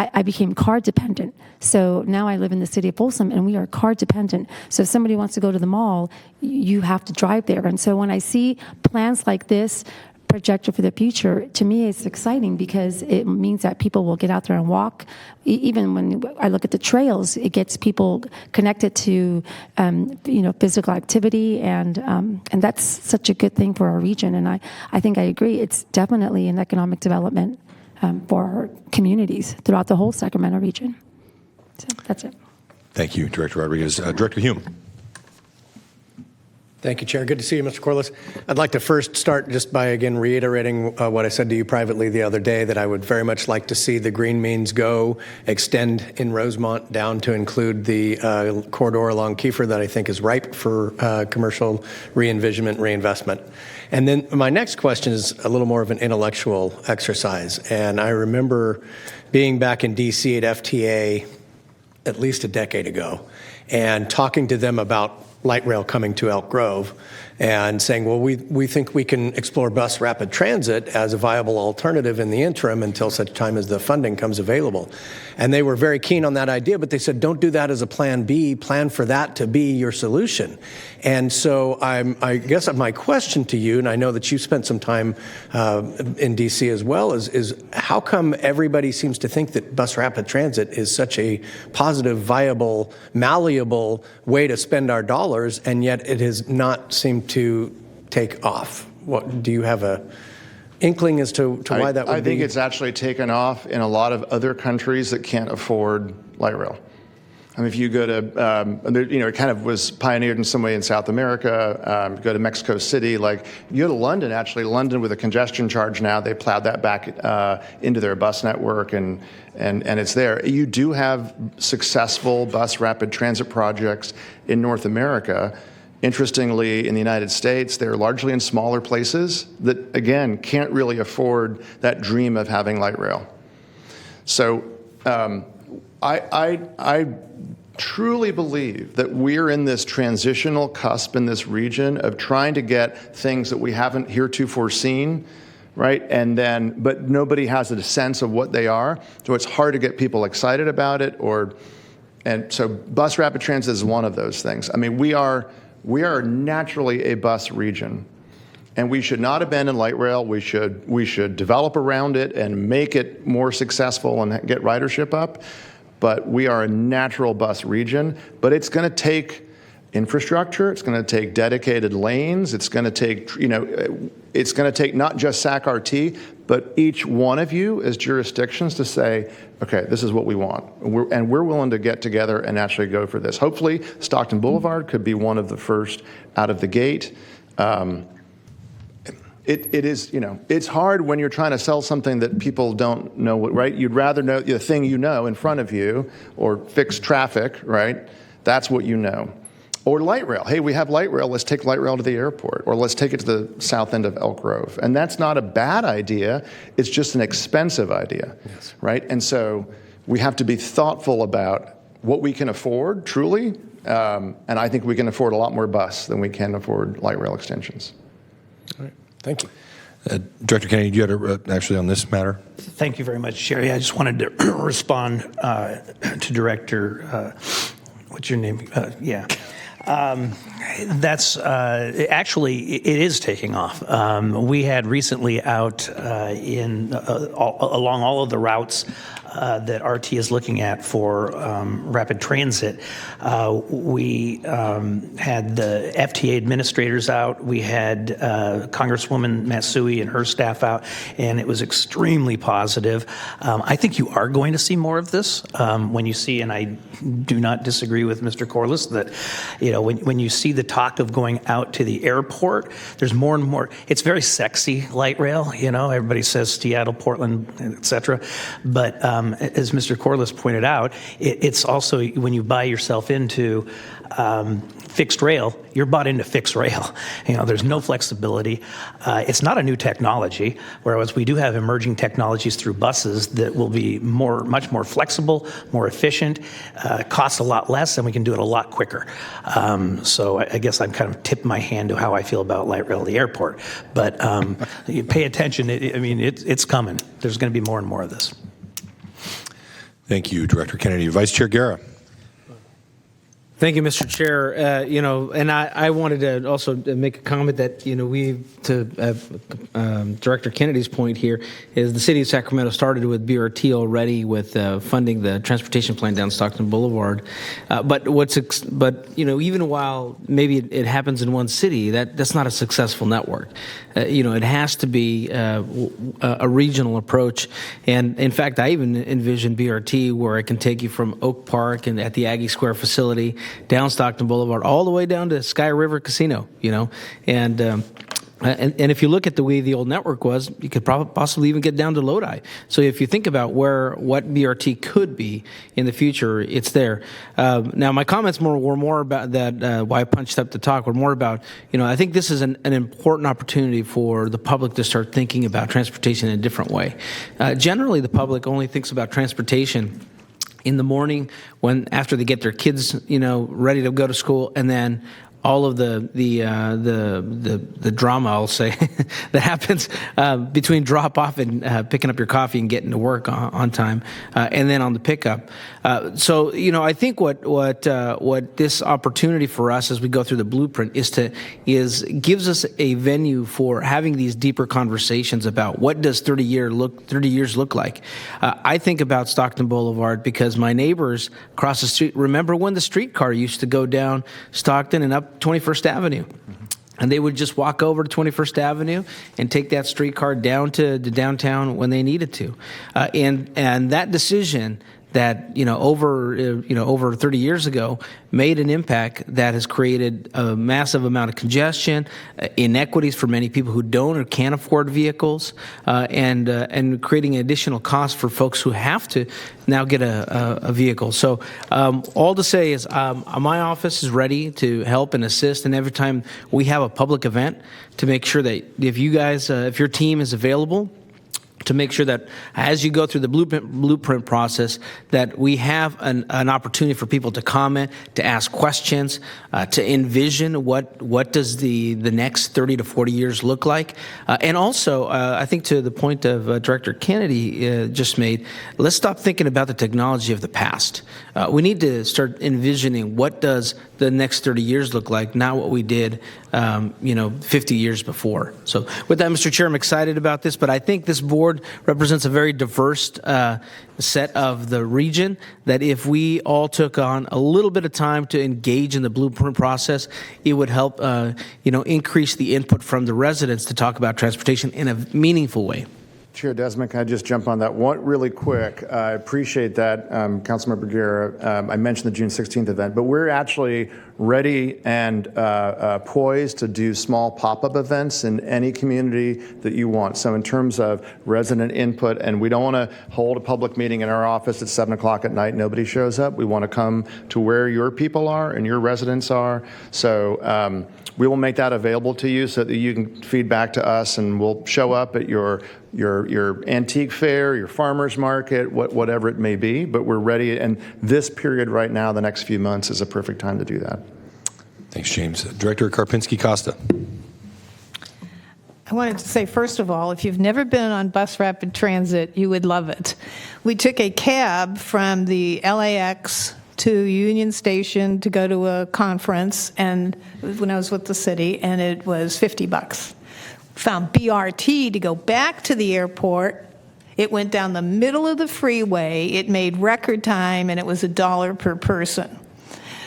I became car dependent. So now I live in the city of Folsom, and we are car dependent. So if somebody wants to go to the mall, you have to drive there. And so when I see plans like this projected for the future, to me it's exciting, because it means that people will get out there and walk. Even when I look at the trails, it gets people connected to physical activity, and that's such a good thing for our region. And I think I agree. It's definitely an economic development for our communities throughout the whole Sacramento region. So that's it. Thank you, Director Rodriguez. Director Hume. Thank you, Chair. Good to see you, Mr. Corliss. I'd like to first start just by, again, reiterating what I said to you privately the other day, that I would very much like to see the Green Means Go extend in Rosemont down to include the corridor along Kiefer that I think is ripe for commercial re-envisionment, reinvestment. And then my next question is a little more of an intellectual exercise. And I remember being back in D.C. at FTA at least a decade ago and talking to them about light rail coming to Elk Grove and saying, well, we think we can explore bus rapid transit as a viable alternative in the interim until such time as the funding comes available. And they were very keen on that idea, but they said, don't do that as a plan B, plan for that to be your solution. And so I guess my question to you, and I know that you spent some time in DC as well, is how come everybody seems to think that bus rapid transit is such a positive, viable, malleable way to spend our dollars, and yet it has not seemed to take off? What do you have a inkling as to why that would be? I think it's actually taken off in a lot of other countries that can't afford light rail. I mean, if you go to, it kind of was pioneered in some way in South America. Go to Mexico City, like you go to London, actually, London with a congestion charge now, they plowed that back into their bus network, and it's there. You do have successful bus rapid transit projects in North America. Interestingly, in the United States, they're largely in smaller places that, again, can't really afford that dream of having light rail. So I truly believe that we're in this transitional cusp in this region of trying to get things that we haven't heretofore seen, right? But nobody has a sense of what they are, so it's hard to get people excited about it. And so bus rapid transit is one of those things. I mean, we are naturally a bus region, and we should not abandon light rail. We should develop around it and make it more successful and get ridership up. But we are a natural bus region. But it's going to take infrastructure. It's going to take dedicated lanes. It's going to take, it's going to take not just SAC-RT, but each one of you as jurisdictions to say, okay, this is what we want. And we're willing to get together and actually go for this. Hopefully, Stockton Boulevard could be one of the first out of the gate. it is, it's hard when you're trying to sell something that people don't know, right? You'd rather know the thing in front of you, or fix traffic, right? That's what you know. Or light rail. Hey, we have light rail. Let's take light rail to the airport, or let's take it to the south end of Elk Grove. And that's not a bad idea. It's just an expensive idea, right? And so we have to be thoughtful about what we can afford, truly. And I think we can afford a lot more bus than we can afford light rail extensions. All right. Thank you. Director Kennedy, you had actually on this matter? Thank you very much, Sherry. I just wanted to respond to Director, what's your name? That's actually, it is taking off. We had recently out along all of the routes that RT is looking at for rapid transit. We had the FTA administrators out. We had Congresswoman Matsui and her staff out, and it was extremely positive. I think you are going to see more of this when you see, and I do not disagree with Mr. Corliss, that when you see the talk of going out to the airport, there's more and more. It's very sexy, light rail. Everybody says Seattle, Portland, etc. But as Mr. Corliss pointed out, it's also when you buy yourself into fixed rail, you're bought into fixed rail. There's no flexibility. It's not a new technology, whereas we do have emerging technologies through buses that will be much more flexible, more efficient, costs a lot less, and we can do it a lot quicker. So I guess I'm kind of tipping my hand to how I feel about light rail at the airport. But you pay attention. It's coming. There's going to be more and more of this. Thank you, Director Kennedy. Vice Chair Guerra. Thank you, Mr. Chair. And I wanted to also make a comment that, Director Kennedy's point here is the city of Sacramento started with BRT already with funding the transportation plan down Stockton Boulevard. But even while maybe it happens in one city, that's not a successful network. It has to be a regional approach. And in fact, I even envision BRT where it can take you from Oak Park and at the Aggie Square facility down Stockton Boulevard, all the way down to Sky River Casino, and if you look at the way the old network was, you could possibly even get down to Lodi. So if you think about what BRT could be in the future, it's there. Now, my comments were more about that, why I punched up to talk, were more about, I think this is an important opportunity for the public to start thinking about transportation in a different way. Generally, the public only thinks about transportation in the morning after they get their kids, ready to go to school, and then all of the drama, I'll say, that happens between drop off and picking up your coffee and getting to work on time, and then on the pickup. So I think what this opportunity for us as we go through the blueprint gives us a venue for having these deeper conversations about what does 30 years look like. I think about Stockton Boulevard because my neighbors across the street remember when the streetcar used to go down Stockton and up 21st Avenue. And they would just walk over to 21st Avenue and take that streetcar down to downtown when they needed to. And that decision that over 30 years ago made an impact that has created a massive amount of congestion, inequities for many people who don't or can't afford vehicles, and creating additional costs for folks who have to now get a vehicle. So all to say is my office is ready to help and assist, and every time we have a public event to make sure that if your team is available, to make sure that as you go through the blueprint process, that we have an opportunity for people to comment, to ask questions, to envision what does the next 30 to 40 years look like. And also, I think to the point of Director Kennedy just made, let's stop thinking about the technology of the past. We need to start envisioning what does the next 30 years look like, not what we did 50 years before. So with that, Mr. Chair, I'm excited about this, but I think this board represents a very diverse set of the region that if we all took on a little bit of time to engage in the blueprint process, it would help increase the input from the residents to talk about transportation in a meaningful way. Chair Desmond, can I just jump on that one really quick? I appreciate that, Councilmember Guerra. I mentioned the June 16th event, but we're actually ready and poised to do small pop-up events in any community that you want. So in terms of resident input, and we don't want to hold a public meeting in our office at 7 o'clock at night, nobody shows up. We want to come to where your people are and your residents are. So we will make that available to you so that you can feed back to us, and we'll show up at your antique fair, your farmer's market, whatever it may be. But we're ready, and this period right now, the next few months, is a perfect time to do that. Thanks, James. Director Karpinski-Costa. I wanted to say, first of all, if you've never been on bus rapid transit, you would love it. We took a cab from the LAX to Union Station to go to a conference, and when I was with the city, and it was $50. Found BRT to go back to the airport. It went down the middle of the freeway. It made record time, and it was $1 per person.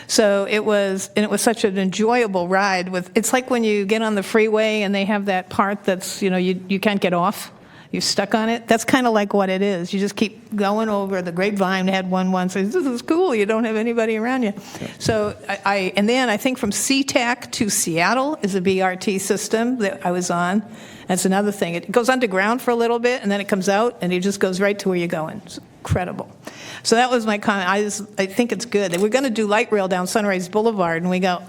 So it was such an enjoyable ride. It's like when you get on the freeway and they have that part that's, you can't get off. You're stuck on it. That's kind of like what it is. You just keep going over. The Grapevine had one once. Says, this is cool. You don't have anybody around you. So and then I think from SeaTac to Seattle is a BRT system that I was on. That's another thing. It goes underground for a little bit, and then it comes out, and it just goes right to where you're going. It's incredible. So that was my comment. I think it's good. We're going to do light rail down Sunrise Boulevard, and we go,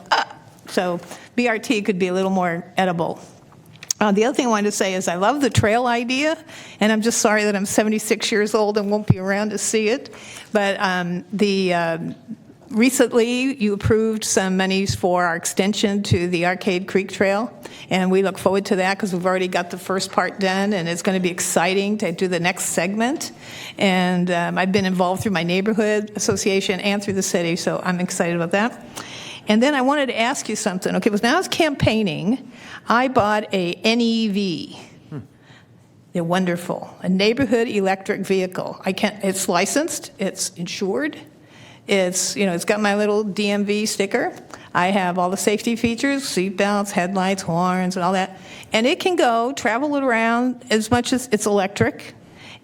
So BRT could be a little more edible. The other thing I wanted to say is I love the trail idea, and I'm just sorry that I'm 76 years old and won't be around to see it. But recently you approved some monies for our extension to the Arcade Creek Trail, and we look forward to that because we've already got the first part done, and it's going to be exciting to do the next segment. And I've been involved through my neighborhood association and through the city, so I'm excited about that. And then I wanted to ask you something. Okay, when I was campaigning, I bought a NEV. They're wonderful. A neighborhood electric vehicle. It's licensed. It's insured. It's got my little DMV sticker. I have all the safety features: seat belts, headlights, horns, and all that. And it can travel it around as much as it's electric.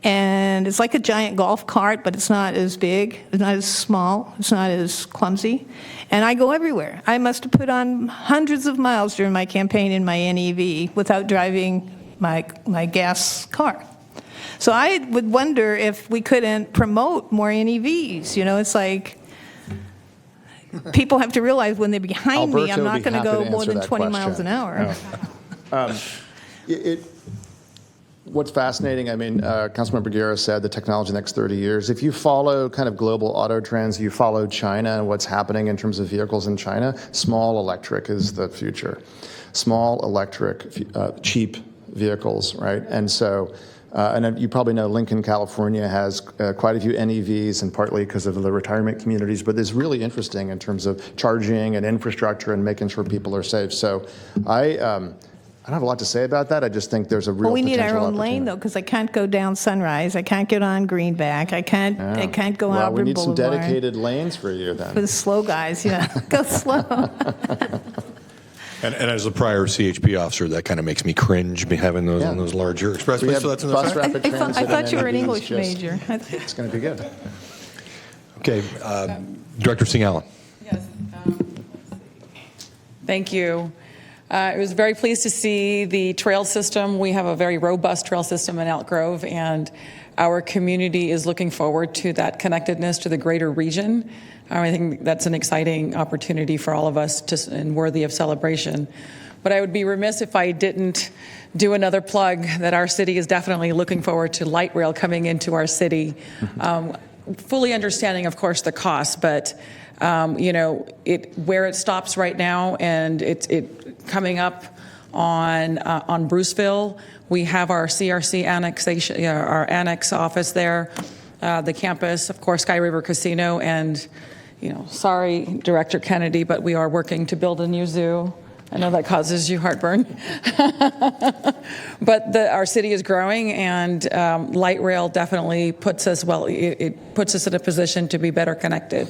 And it's like a giant golf cart, but it's not as big, it's not as small, it's not as clumsy. And I go everywhere. I must have put on hundreds of miles during my campaign in my NEV without driving my gas car. So I would wonder if we couldn't promote more NEVs. It's like people have to realize when they're behind me, I'm not going to go more than 20 miles an hour. What's fascinating, Councilmember Guerra said the technology next 30 years. If you follow kind of global auto trends, you follow China and what's happening in terms of vehicles in China, small electric is the future. Small electric, cheap vehicles, right? And so, and you probably know Lincoln, California has quite a few NEVs, and partly because of the retirement communities, but it's really interesting in terms of charging and infrastructure and making sure people are safe. So I don't have a lot to say about that. I just think there's a real potential we need our own opportunity. lane, though, because I can't go down Sunrise. I can't get on Greenback. I can't go out we need Boulevard. some dedicated lanes for you then. For the slow guys, go slow. And as a prior CHP officer, that kind of makes me cringe, having those on those larger expressways. So that's in bus effect. rapid I transit thought you were an and English just- major. It's going to be good. Okay, Director Singh Allen. Yes. Thank you. I was very pleased to see the trail system. We have a very robust trail system in Elk Grove, and our community is looking forward to that connectedness to the greater region. I think that's an exciting opportunity for all of us and worthy of celebration. But I would be remiss if I didn't do another plug that our city is definitely looking forward to light rail coming into our city. Fully understanding, of course, the cost, but where it stops right now, and it coming up on Bruceville. We have our CRC annexation, our annex office there, the campus, of course, Sky River Casino, and sorry, Director Kennedy, but we are working to build a new zoo. I know that causes you heartburn, but our city is growing, and light rail definitely puts us it puts us in a position to be better connected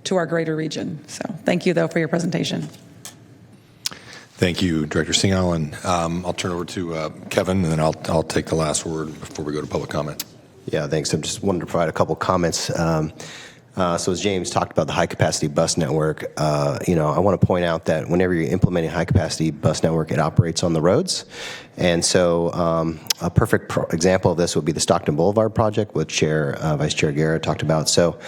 to our greater region. So thank you, though, for your presentation. Thank you, Director Singh Allen. I'll turn over to Kevin, and then I'll take the last word before we go to public comment. Yeah, thanks. I just wanted to provide a couple comments. So as James talked about the high-capacity bus network, I want to point out that whenever you're implementing a high-capacity bus network, it operates on the roads. And so a perfect example of this would be the Stockton Boulevard project, which Vice Chair Guerra talked about. So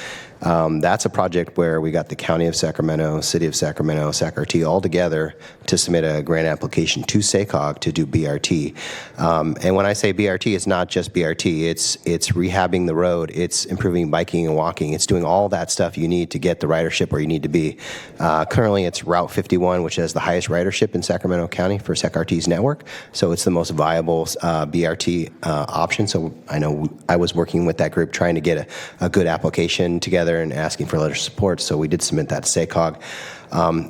that's a project where we got the County of Sacramento, City of Sacramento, SacRT all together to submit a grant application to SACOG to do BRT. And when I say BRT, it's not just BRT. It's rehabbing the road. It's improving biking and walking. It's doing all that stuff you need to get the ridership where you need to be. Currently, it's Route 51, which has the highest ridership in Sacramento County for SacRT's network. So it's the most viable BRT option. So I know I was working with that group trying to get a good application together and asking for letter of support. So we did submit that to SACOG.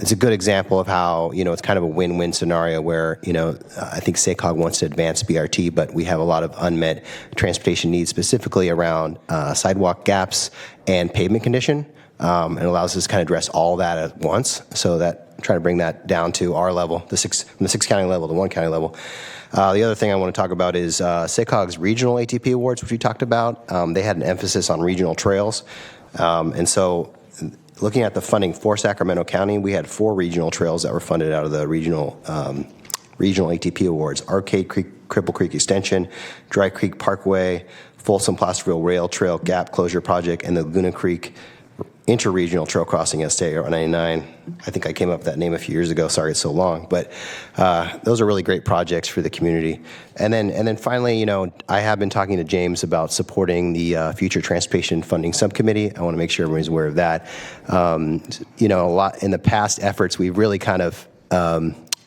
It's a good example of how, it's kind of a win-win scenario where, I think SACOG wants to advance BRT, but we have a lot of unmet transportation needs, specifically around sidewalk gaps and pavement condition. It allows us to kind of address all that at once, so that try to bring that down to our level, from the 6-county level to 1-county level. The other thing I want to talk about is SACOG's regional ATP awards, which we talked about. They had an emphasis on regional trails. And so looking at the funding for Sacramento County, we had 4 regional trails that were funded out of the regional ATP awards: Arcade Creek, Cripple Creek Extension, Dry Creek Parkway, Folsom Placerville Rail Trail Gap Closure Project, and the Laguna Creek Interregional Trail Crossing STA or 99. I think I came up with that name a few years ago. Sorry it's so long. But those are really great projects for the community. And then finally, I have been talking to James about supporting the Future Transportation Funding Subcommittee. I want to make sure everyone's aware of that. A lot in the past efforts, we've really kind of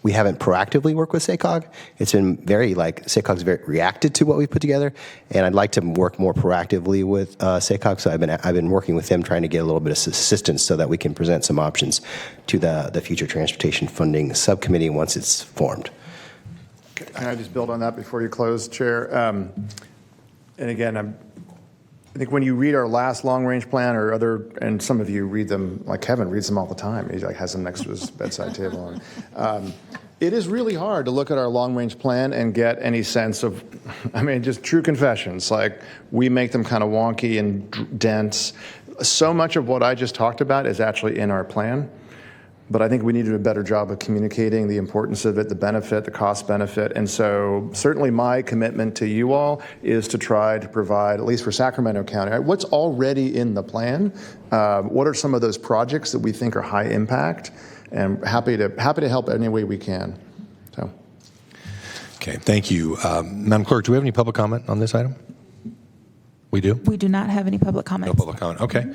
we haven't proactively worked with SACOG. It's been SACOG's very reacted to what we've put together, and I'd like to work more proactively with SACOG. So I've been working with them, trying to get a little bit of assistance so that we can present some options to the Future Transportation Funding Subcommittee once it's formed. Can I just build on that before you close, Chair? And again, I think when you read our last long-range plan and some of you read them, like Kevin reads them all the time. He has them next to his bedside table. It is really hard to look at our long-range plan and get any sense of, just true confessions. Like, we make them kind of wonky and dense. So much of what I just talked about is actually in our plan. But I think we need to do a better job of communicating the importance of it, the benefit, the cost benefit. And so certainly my commitment to you all is to try to provide, at least for Sacramento County, what's already in the plan. What are some of those projects that we think are high impact? And happy to help any way we can. So. Okay, thank you. Madam Clerk, do we have any public comment on this item? We do? We do not have any public comments. No public comment. Okay.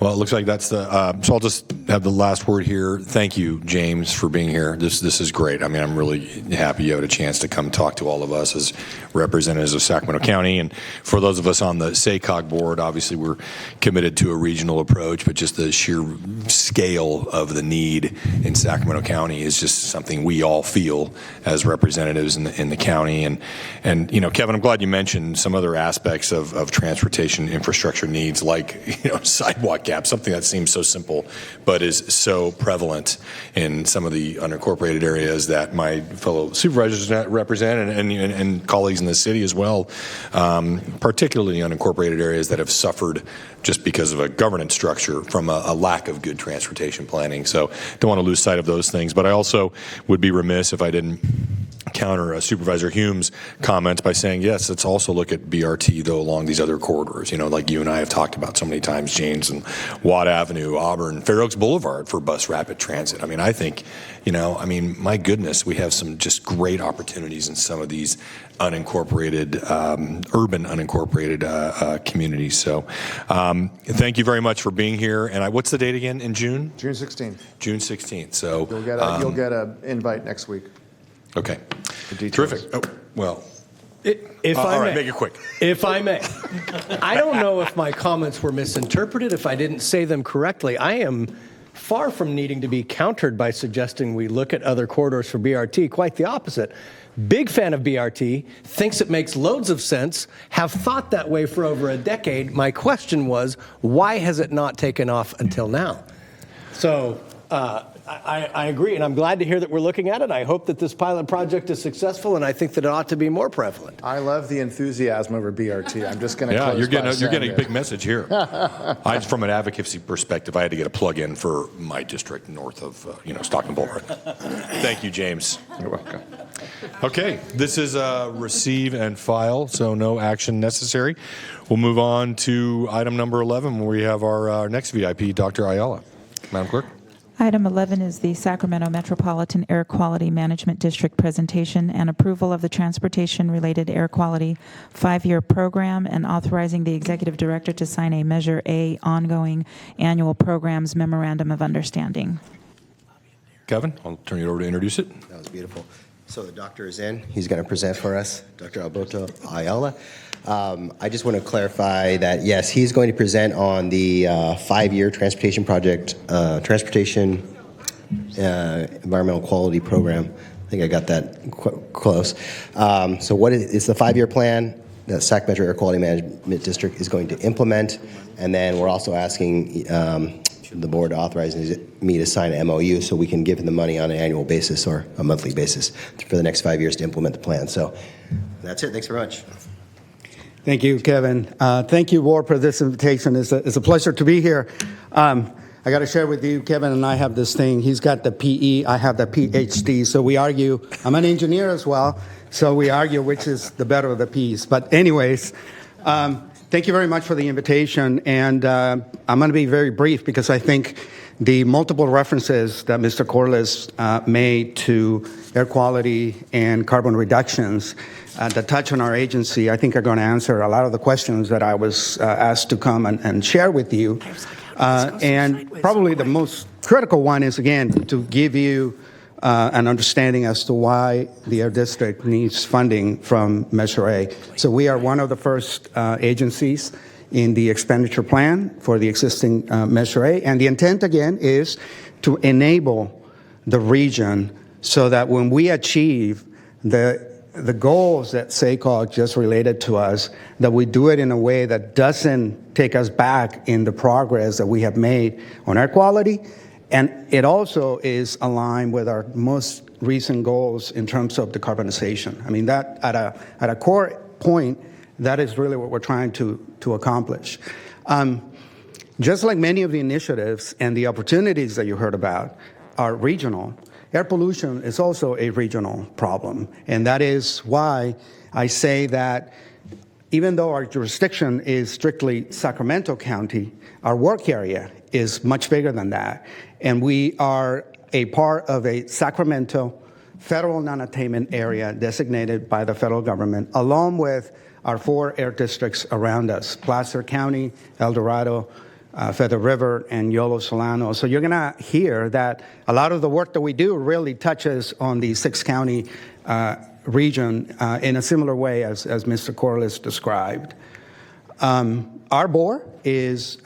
Well, it looks like that's the. So I'll just have the last word here. Thank you, James, for being here. This is great. I'm really happy you had a chance to come talk to all of us as representatives of Sacramento County. And for those of us on the SACOG board, obviously we're committed to a regional approach, but just the sheer scale of the need in Sacramento County is just something we all feel as representatives in the county. And Kevin, I'm glad you mentioned some other aspects of transportation infrastructure needs, like sidewalk gaps, something that seems so simple but is so prevalent in some of the unincorporated areas that my fellow supervisors represent and colleagues in the city as well, particularly unincorporated areas that have suffered just because of a governance structure from a lack of good transportation planning. So don't want to lose sight of those things. But I also would be remiss if I didn't counter Supervisor Hume's comments by saying, yes, let's also look at BRT, though, along these other corridors, like you and I have talked about so many times, James and Watt Avenue, Auburn, Fair Oaks Boulevard for bus rapid transit. I think, my goodness, we have some just great opportunities in some of these unincorporated, urban unincorporated communities. So thank you very much for being here. And what's the date again, in June? June 16th. June 16th. So you'll get an invite next week. Okay. Terrific. Oh, well. If I all right, may, make it quick. If I may. I don't know if my comments were misinterpreted, if I didn't say them correctly. I am far from needing to be countered by suggesting we look at other corridors for BRT. Quite the opposite. Big fan of BRT, thinks it makes loads of sense, have thought that way for over a decade. My question was, why has it not taken off until now? So I agree, and I'm glad to hear that we're looking at it. I hope that this pilot project is successful, and I think that it ought to be more prevalent. I love the enthusiasm over BRT. I'm just going to Yeah, you're getting a big message here. From an advocacy perspective, I had to get a plug-in for my district north of Stockton Boulevard. Thank you, James. You're welcome. Okay, this is a receive and file, so no action necessary. We'll move on to item number 11, where we have our next VIP, Dr. Ayala. Madam Clerk. Item 11 is the Sacramento Metropolitan Air Quality Management District presentation and approval of the transportation-related air quality 5-year program and authorizing the executive director to sign a Measure A ongoing annual programs memorandum of understanding. Kevin, I'll turn you over to introduce it. That was beautiful. So the doctor is in. He's going to present for us, Dr. Alberto Ayala. I just want to clarify that, yes, he's going to present on the 5-year transportation project, environmental quality program. I think I got that close. So what is the 5-year plan that Sac Metro Air Quality Management District is going to implement? And then we're also asking the board authorizing me to sign an MOU so we can give him the money on an annual basis or a monthly basis for the next 5 years to implement the plan. So that's it. Thanks very much. Thank you, Kevin. Thank you, Board, for this invitation. It's a pleasure to be here. I got to share with you, Kevin and I have this thing. He's got the PE, I have the PhD. So we argue. I'm an engineer as well, so we argue which is the better of the P's. But anyways, thank you very much for the invitation. And I'm going to be very brief because I think the multiple references that Mr. Corliss made to air quality and carbon reductions that touch on our agency, I think are going to answer a lot of the questions that I was asked to come and share with you. And probably the most critical one is, again, to give you an understanding as to why the Air District needs funding from Measure A. So we are one of the first agencies in the expenditure plan for the existing Measure A. And the intent, again, is to enable the region so that when we achieve the goals that SACOG just related to us, that we do it in a way that doesn't take us back in the progress that we have made on air quality. And it also is aligned with our most recent goals in terms of decarbonization. I mean, that at a core point, that is really what we're trying to accomplish. Just like many of the initiatives and the opportunities that you heard about are regional, air pollution is also a regional problem. And that is why I say that even though our jurisdiction is strictly Sacramento County, our work area is much bigger than that. And we are a part of a Sacramento federal non-attainment area designated by the federal government, along with our 4 air districts around us, Placer County, El Dorado, Feather River, and Yolo Solano. So you're going to hear that a lot of the work that we do really touches on the 6-county region in a similar way as Mr. Corliss described. Our board is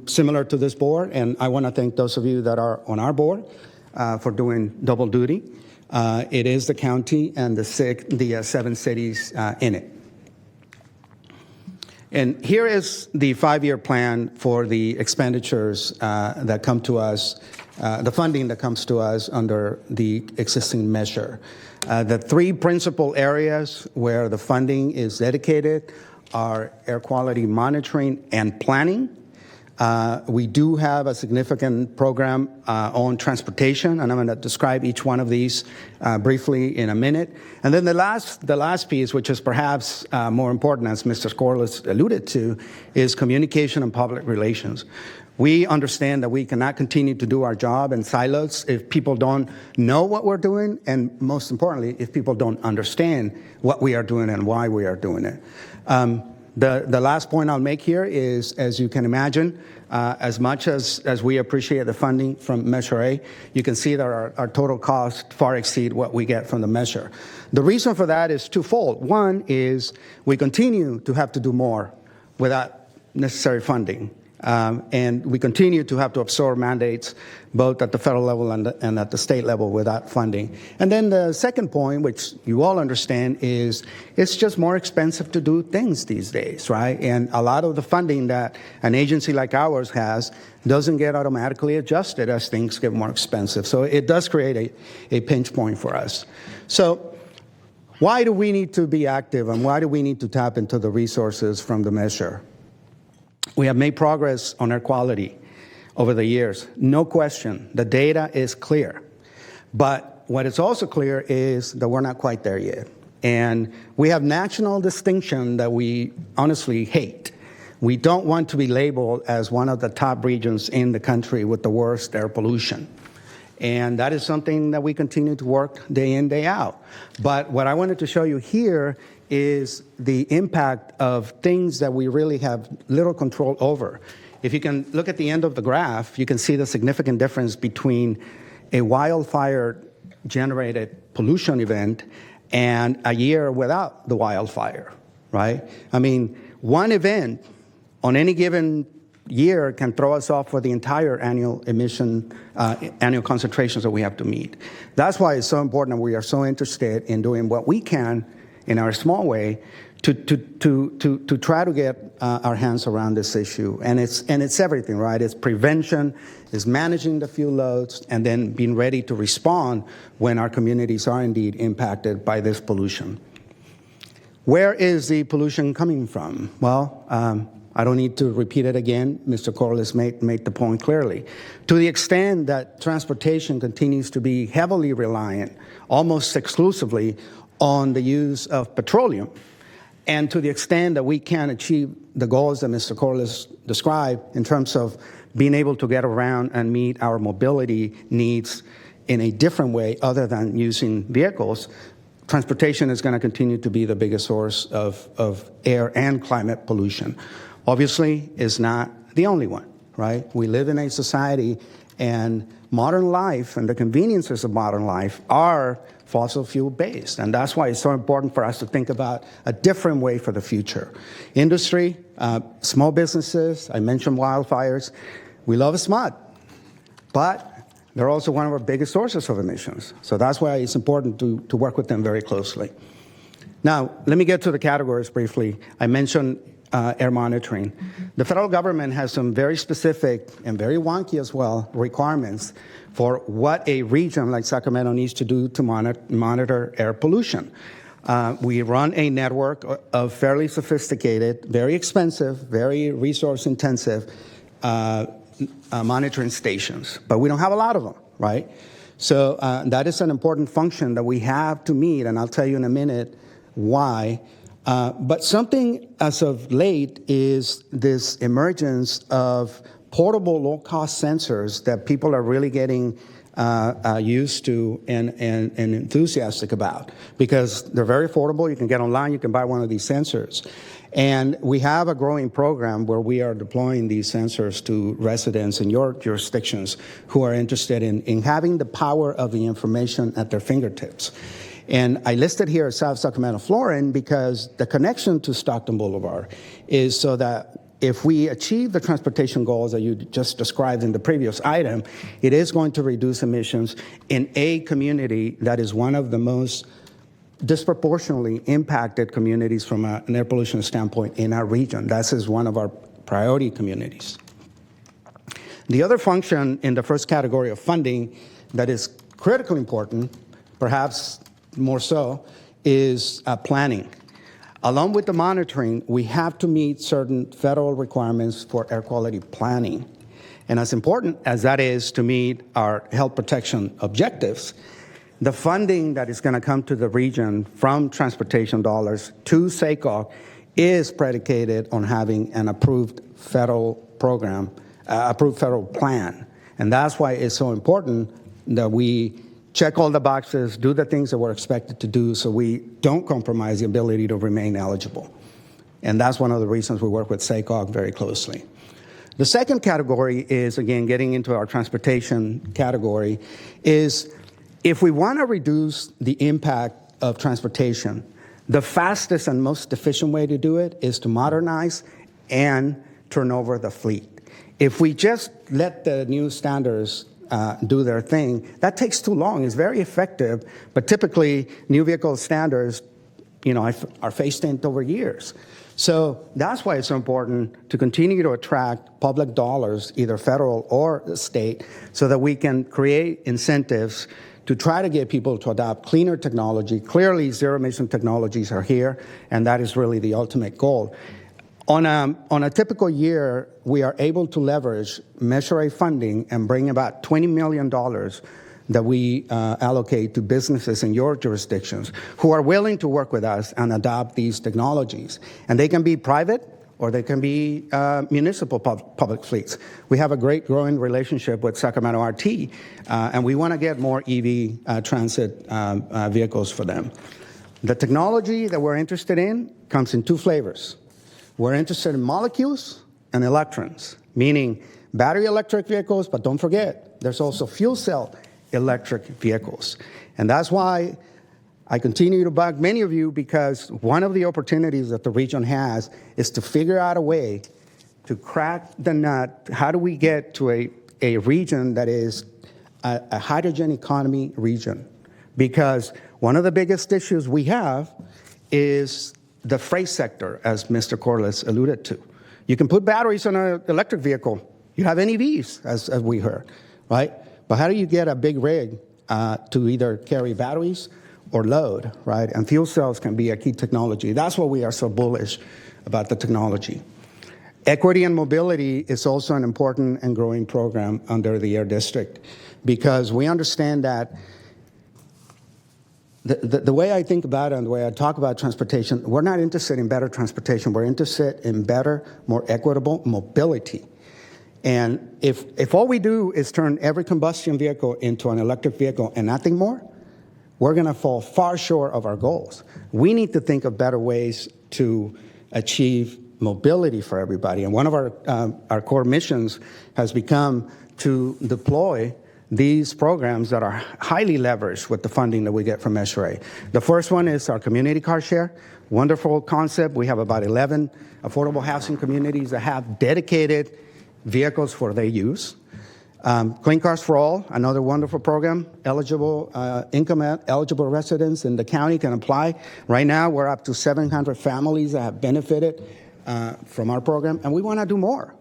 similar to this board, and I want to thank those of you that are on our board for doing double duty. It is the county and the 7 cities in it. And here is the 5-year plan for the expenditures that come to us, the funding that comes to us under the existing measure. The 3 principal areas where the funding is dedicated are air quality monitoring and planning. We do have a significant program on transportation, and I'm going to describe each one of these briefly in a minute. And then the last piece, which is perhaps more important, as Mr. Corliss alluded to, is communication and public relations. We understand that we cannot continue to do our job in silos if people don't know what we're doing, and most importantly, if people don't understand what we are doing and why we are doing it. The last point I'll make here is, as you can imagine, as much as we appreciate the funding from Measure A, you can see that our total costs far exceed what we get from the measure. The reason for that is twofold. One is we continue to have to do more without necessary funding. And we continue to have to absorb mandates both at the federal level and at the state level without funding. And then the second point, which you all understand, is it's just more expensive to do things these days, right? And a lot of the funding that an agency like ours has doesn't get automatically adjusted as things get more expensive. So it does create a pinch point for us. So why do we need to be active, and why do we need to tap into the resources from the measure? We have made progress on air quality over the years. No question, the data is clear. But what is also clear is that we're not quite there yet. And we have national distinction that we honestly hate. We don't want to be labeled as one of the top regions in the country with the worst air pollution. And that is something that we continue to work day in, day out. But what I wanted to show you here is the impact of things that we really have little control over. If you can look at the end of the graph, you can see the significant difference between a wildfire-generated pollution event and a year without the wildfire, right? I mean, one event on any given year can throw us off for the entire annual emission, annual concentrations that we have to meet. That's why it's so important that we are so interested in doing what we can in our small way to try to get our hands around this issue. And it's everything, right? It's prevention, it's managing the fuel loads, and then being ready to respond when our communities are indeed impacted by this pollution. Where is the pollution coming from? Well, I don't need to repeat it again. Mr. Corliss made the point clearly. To the extent that transportation continues to be heavily reliant, almost exclusively, on the use of petroleum, and to the extent that we can achieve the goals that Mr. Corliss described in terms of being able to get around and meet our mobility needs in a different way other than using vehicles, transportation is going to continue to be the biggest source of air and climate pollution. Obviously, it's not the only one, right? We live in a society, and modern life and the conveniences of modern life are fossil fuel based. And that's why it's so important for us to think about a different way for the future. Industry, small businesses, I mentioned wildfires. We love smog, but they're also one of our biggest sources of emissions. So that's why it's important to work with them very closely. Now, let me get to the categories briefly. I mentioned air monitoring. The federal government has some very specific and very wonky as well requirements for what a region like Sacramento needs to do to monitor air pollution. We run a network of fairly sophisticated, very expensive, very resource intensive monitoring stations, but we don't have a lot of them, right? So that is an important function that we have to meet, and I'll tell you in a minute why. But something as of late is this emergence of portable low-cost sensors that people are really getting used to and enthusiastic about because they're very affordable. You can get online, you can buy one of these sensors. And we have a growing program where we are deploying these sensors to residents in your jurisdictions who are interested in having the power of the information at their fingertips. And I listed here South Sacramento Florin because the connection to Stockton Boulevard is so that if we achieve the transportation goals that you just described in the previous item, it is going to reduce emissions in a community that is one of the most disproportionately impacted communities from an air pollution standpoint in our region. That is one of our priority communities. The other function in the first category of funding that is critically important, perhaps more so, is planning. Along with the monitoring, we have to meet certain federal requirements for air quality planning. And as important as that is to meet our health protection objectives, the funding that is going to come to the region from transportation dollars to SACOG is predicated on having an approved federal program, approved federal plan. And that's why it's so important that we check all the boxes, do the things that we're expected to do so we don't compromise the ability to remain eligible. And that's one of the reasons we work with SACOG very closely. The second category is, again, getting into our transportation category, is if we want to reduce the impact of transportation, the fastest and most efficient way to do it is to modernize and turn over the fleet. If we just let the new standards do their thing, that takes too long. It's very effective, but typically new vehicle standards, are phased in over years. So that's why it's so important to continue to attract public dollars, either federal or state, so that we can create incentives to try to get people to adopt cleaner technology. Clearly, zero-emission technologies are here, and that is really the ultimate goal. On a typical year, we are able to leverage Measure A funding and bring about $20 million that we allocate to businesses in your jurisdictions who are willing to work with us and adopt these technologies. And they can be private or they can be municipal public fleets. We have a great growing relationship with Sacramento RT, and we want to get more EV transit vehicles for them. The technology that we're interested in comes in two flavors. We're interested in molecules and electrons, meaning battery electric vehicles, but don't forget, there's also fuel cell electric vehicles. And that's why I continue to bug many of you, because one of the opportunities that the region has is to figure out a way to crack the nut. How do we get to a region that is a hydrogen economy region? Because one of the biggest issues we have is the freight sector, as Mr. Corliss alluded to. You can put batteries on an electric vehicle. You have NEVs, as we heard, right? But how do you get a big rig to either carry batteries or load, right? And fuel cells can be a key technology. That's why we are so bullish about the technology. Equity and mobility is also an important and growing program under the Air District, because we understand that the way I think about it and the way I talk about transportation, we're not interested in better transportation. We're interested in better, more equitable mobility. And if all we do is turn every combustion vehicle into an electric vehicle and nothing more, we're going to fall far short of our goals. We need to think of better ways to achieve mobility for everybody. And one of our core missions has become to deploy these programs that are highly leveraged with the funding that we get from Measure A. The first one is our community car share. Wonderful concept. We have about 11 affordable housing communities that have dedicated vehicles for their use. Clean Cars for All, another wonderful program. Income-eligible residents in the county can apply. Right now, we're up to 700 families that have benefited from our program, and we want to do more.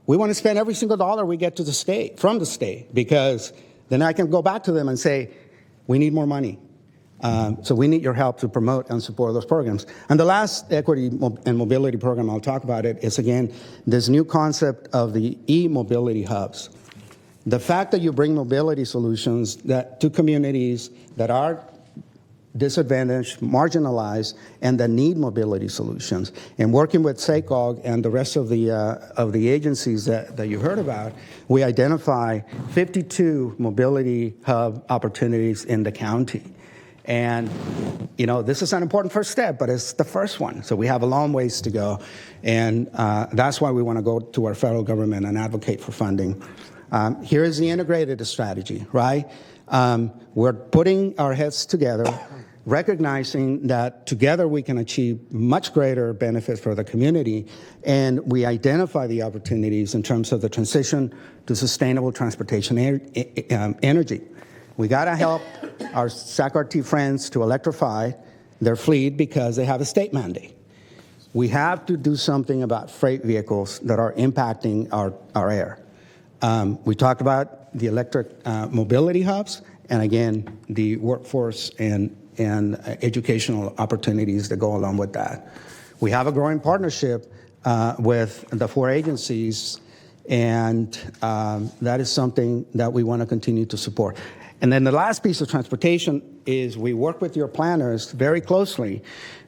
We want to spend every single dollar we get to the state, from the state, because then I can go back to them and say, we need more money. So we need your help to promote and support those programs. And the last equity and mobility program, I'll talk about it, is, again, this new concept of the e-mobility hubs. The fact that you bring mobility solutions to communities that are disadvantaged, marginalized, and that need mobility solutions. And working with SACOG and the rest of the agencies that you heard about, we identify 52 mobility hub opportunities in the county. And, this is an important first step, but it's the first one. So we have a long ways to go. And that's why we want to go to our federal government and advocate for funding. Here is the integrated strategy, right? We're putting our heads together, recognizing that together we can achieve much greater benefits for the community, and we identify the opportunities in terms of the transition to sustainable transportation energy. We got to help our SAC-RT friends to electrify their fleet because they have a state mandate. We have to do something about freight vehicles that are impacting our air. We talked about the electric mobility hubs, and again, the workforce and educational opportunities that go along with that. We have a growing partnership with the 4 agencies, and that is something that we want to continue to support. And then the last piece of transportation is we work with your planners very closely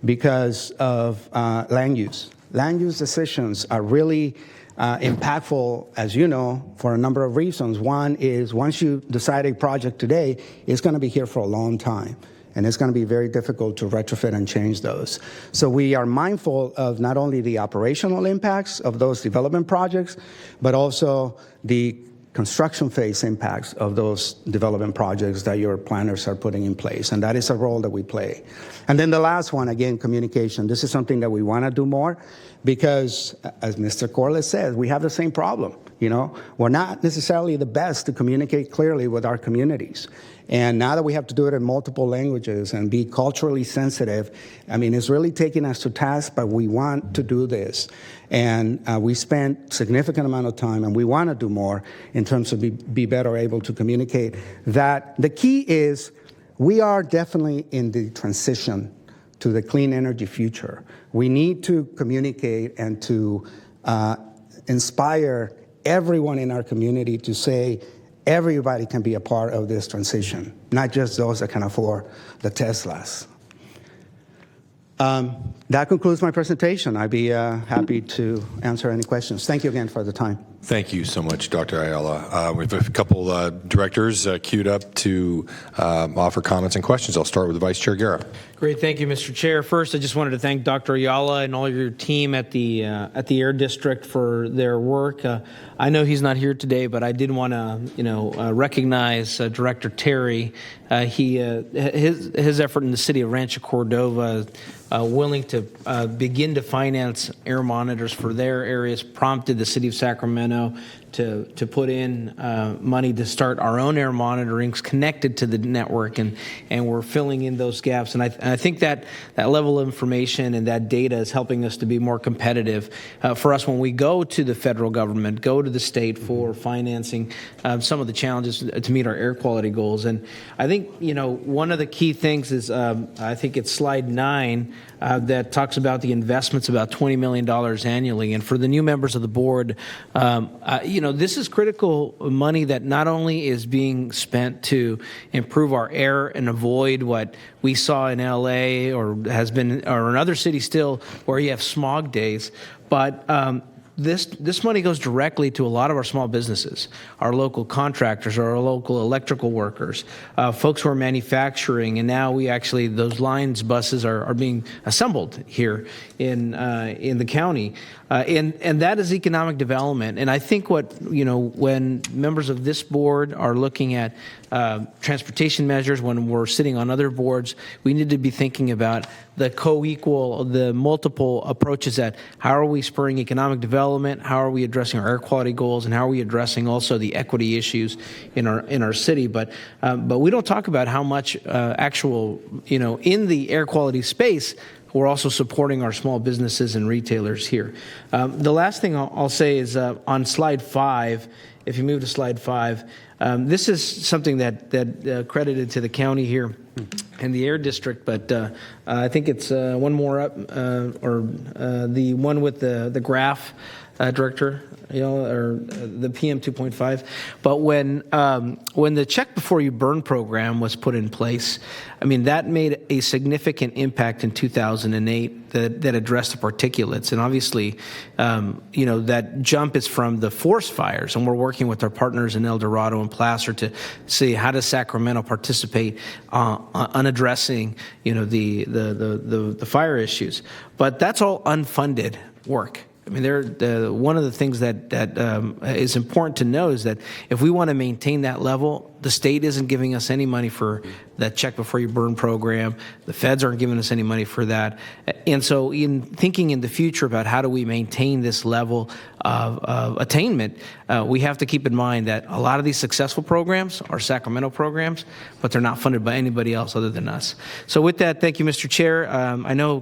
because of land use. Land use decisions are really impactful, as you know, for a number of reasons. One is once you decide a project today, it's going to be here for a long time, and it's going to be very difficult to retrofit and change those. So we are mindful of not only the operational impacts of those development projects, but also the construction phase impacts of those development projects that your planners are putting in place, and that is a role that we play. And then the last one, again, communication. This is something that we want to do more because, as Mr. Corliss says, we have the same problem. We're not necessarily the best to communicate clearly with our communities. And now that we have to do it in multiple languages and be culturally sensitive, it's really taking us to task, but we want to do this. And we spent significant amount of time, and we want to do more in terms of be better able to communicate that. The key is we are definitely in the transition to the clean energy future. We need to communicate and to inspire everyone in our community to say everybody can be a part of this transition, not just those that can afford the Teslas. That concludes my presentation. I'd be happy to answer any questions. Thank you again for the time. Thank you so much, Dr. Ayala. We have a couple directors queued up to offer comments and questions. I'll start with Vice Chair Guerra. Great, thank you, Mr. Chair. First, I just wanted to thank Dr. Ayala and all of your team at the Air District for their work. I know he's not here today, but I did want to, recognize Director Terry. His effort in the city of Rancho Cordova, willing to begin to finance air monitors for their areas, prompted the city of Sacramento to put in money to start our own air monitorings connected to the network, and we're filling in those gaps. And I think that level of information and that data is helping us to be more competitive for us when we go to the federal government, go to the state for financing some of the challenges to meet our air quality goals. And I think, one of the key things is, I think it's slide 9, that talks about the investments, about $20 million annually. And for the new members of the board, this is critical money that not only is being spent to improve our air and avoid what we saw in LA or has been, or in other cities still, where you have smog days, but this money goes directly to a lot of our small businesses, our local contractors, our local electrical workers, folks who are manufacturing, and now those lines buses are being assembled here in the county, and that is economic development. And I think when members of this board are looking at transportation measures, when we're sitting on other boards, we need to be thinking about the multiple approaches at how are we spurring economic development, how are we addressing our air quality goals, and how are we addressing also the equity issues in our city. But we don't talk about how much in the air quality space we're also supporting our small businesses and retailers here. The last thing I'll say is on slide 5, if you move to slide 5, this is something that credited to the county here and the Air District, but I think it's one more up, or the one with the graph, Director, or the PM 2.5. But when the Check Before You Burn program was put in place, that made a significant impact in 2008 that addressed the particulates. And obviously, that jump is from the forest fires, and we're working with our partners in El Dorado and Placer to see how does Sacramento participate on addressing, the fire issues. But that's all unfunded work. One of the things that is important to know is that if we want to maintain that level, the state isn't giving us any money for that Check Before You Burn program. The feds aren't giving us any money for that. And so in thinking in the future about how do we maintain this level of attainment, we have to keep in mind that a lot of these successful programs are Sacramento programs, but they're not funded by anybody else other than us. So with that, thank you, Mr. Chair. I know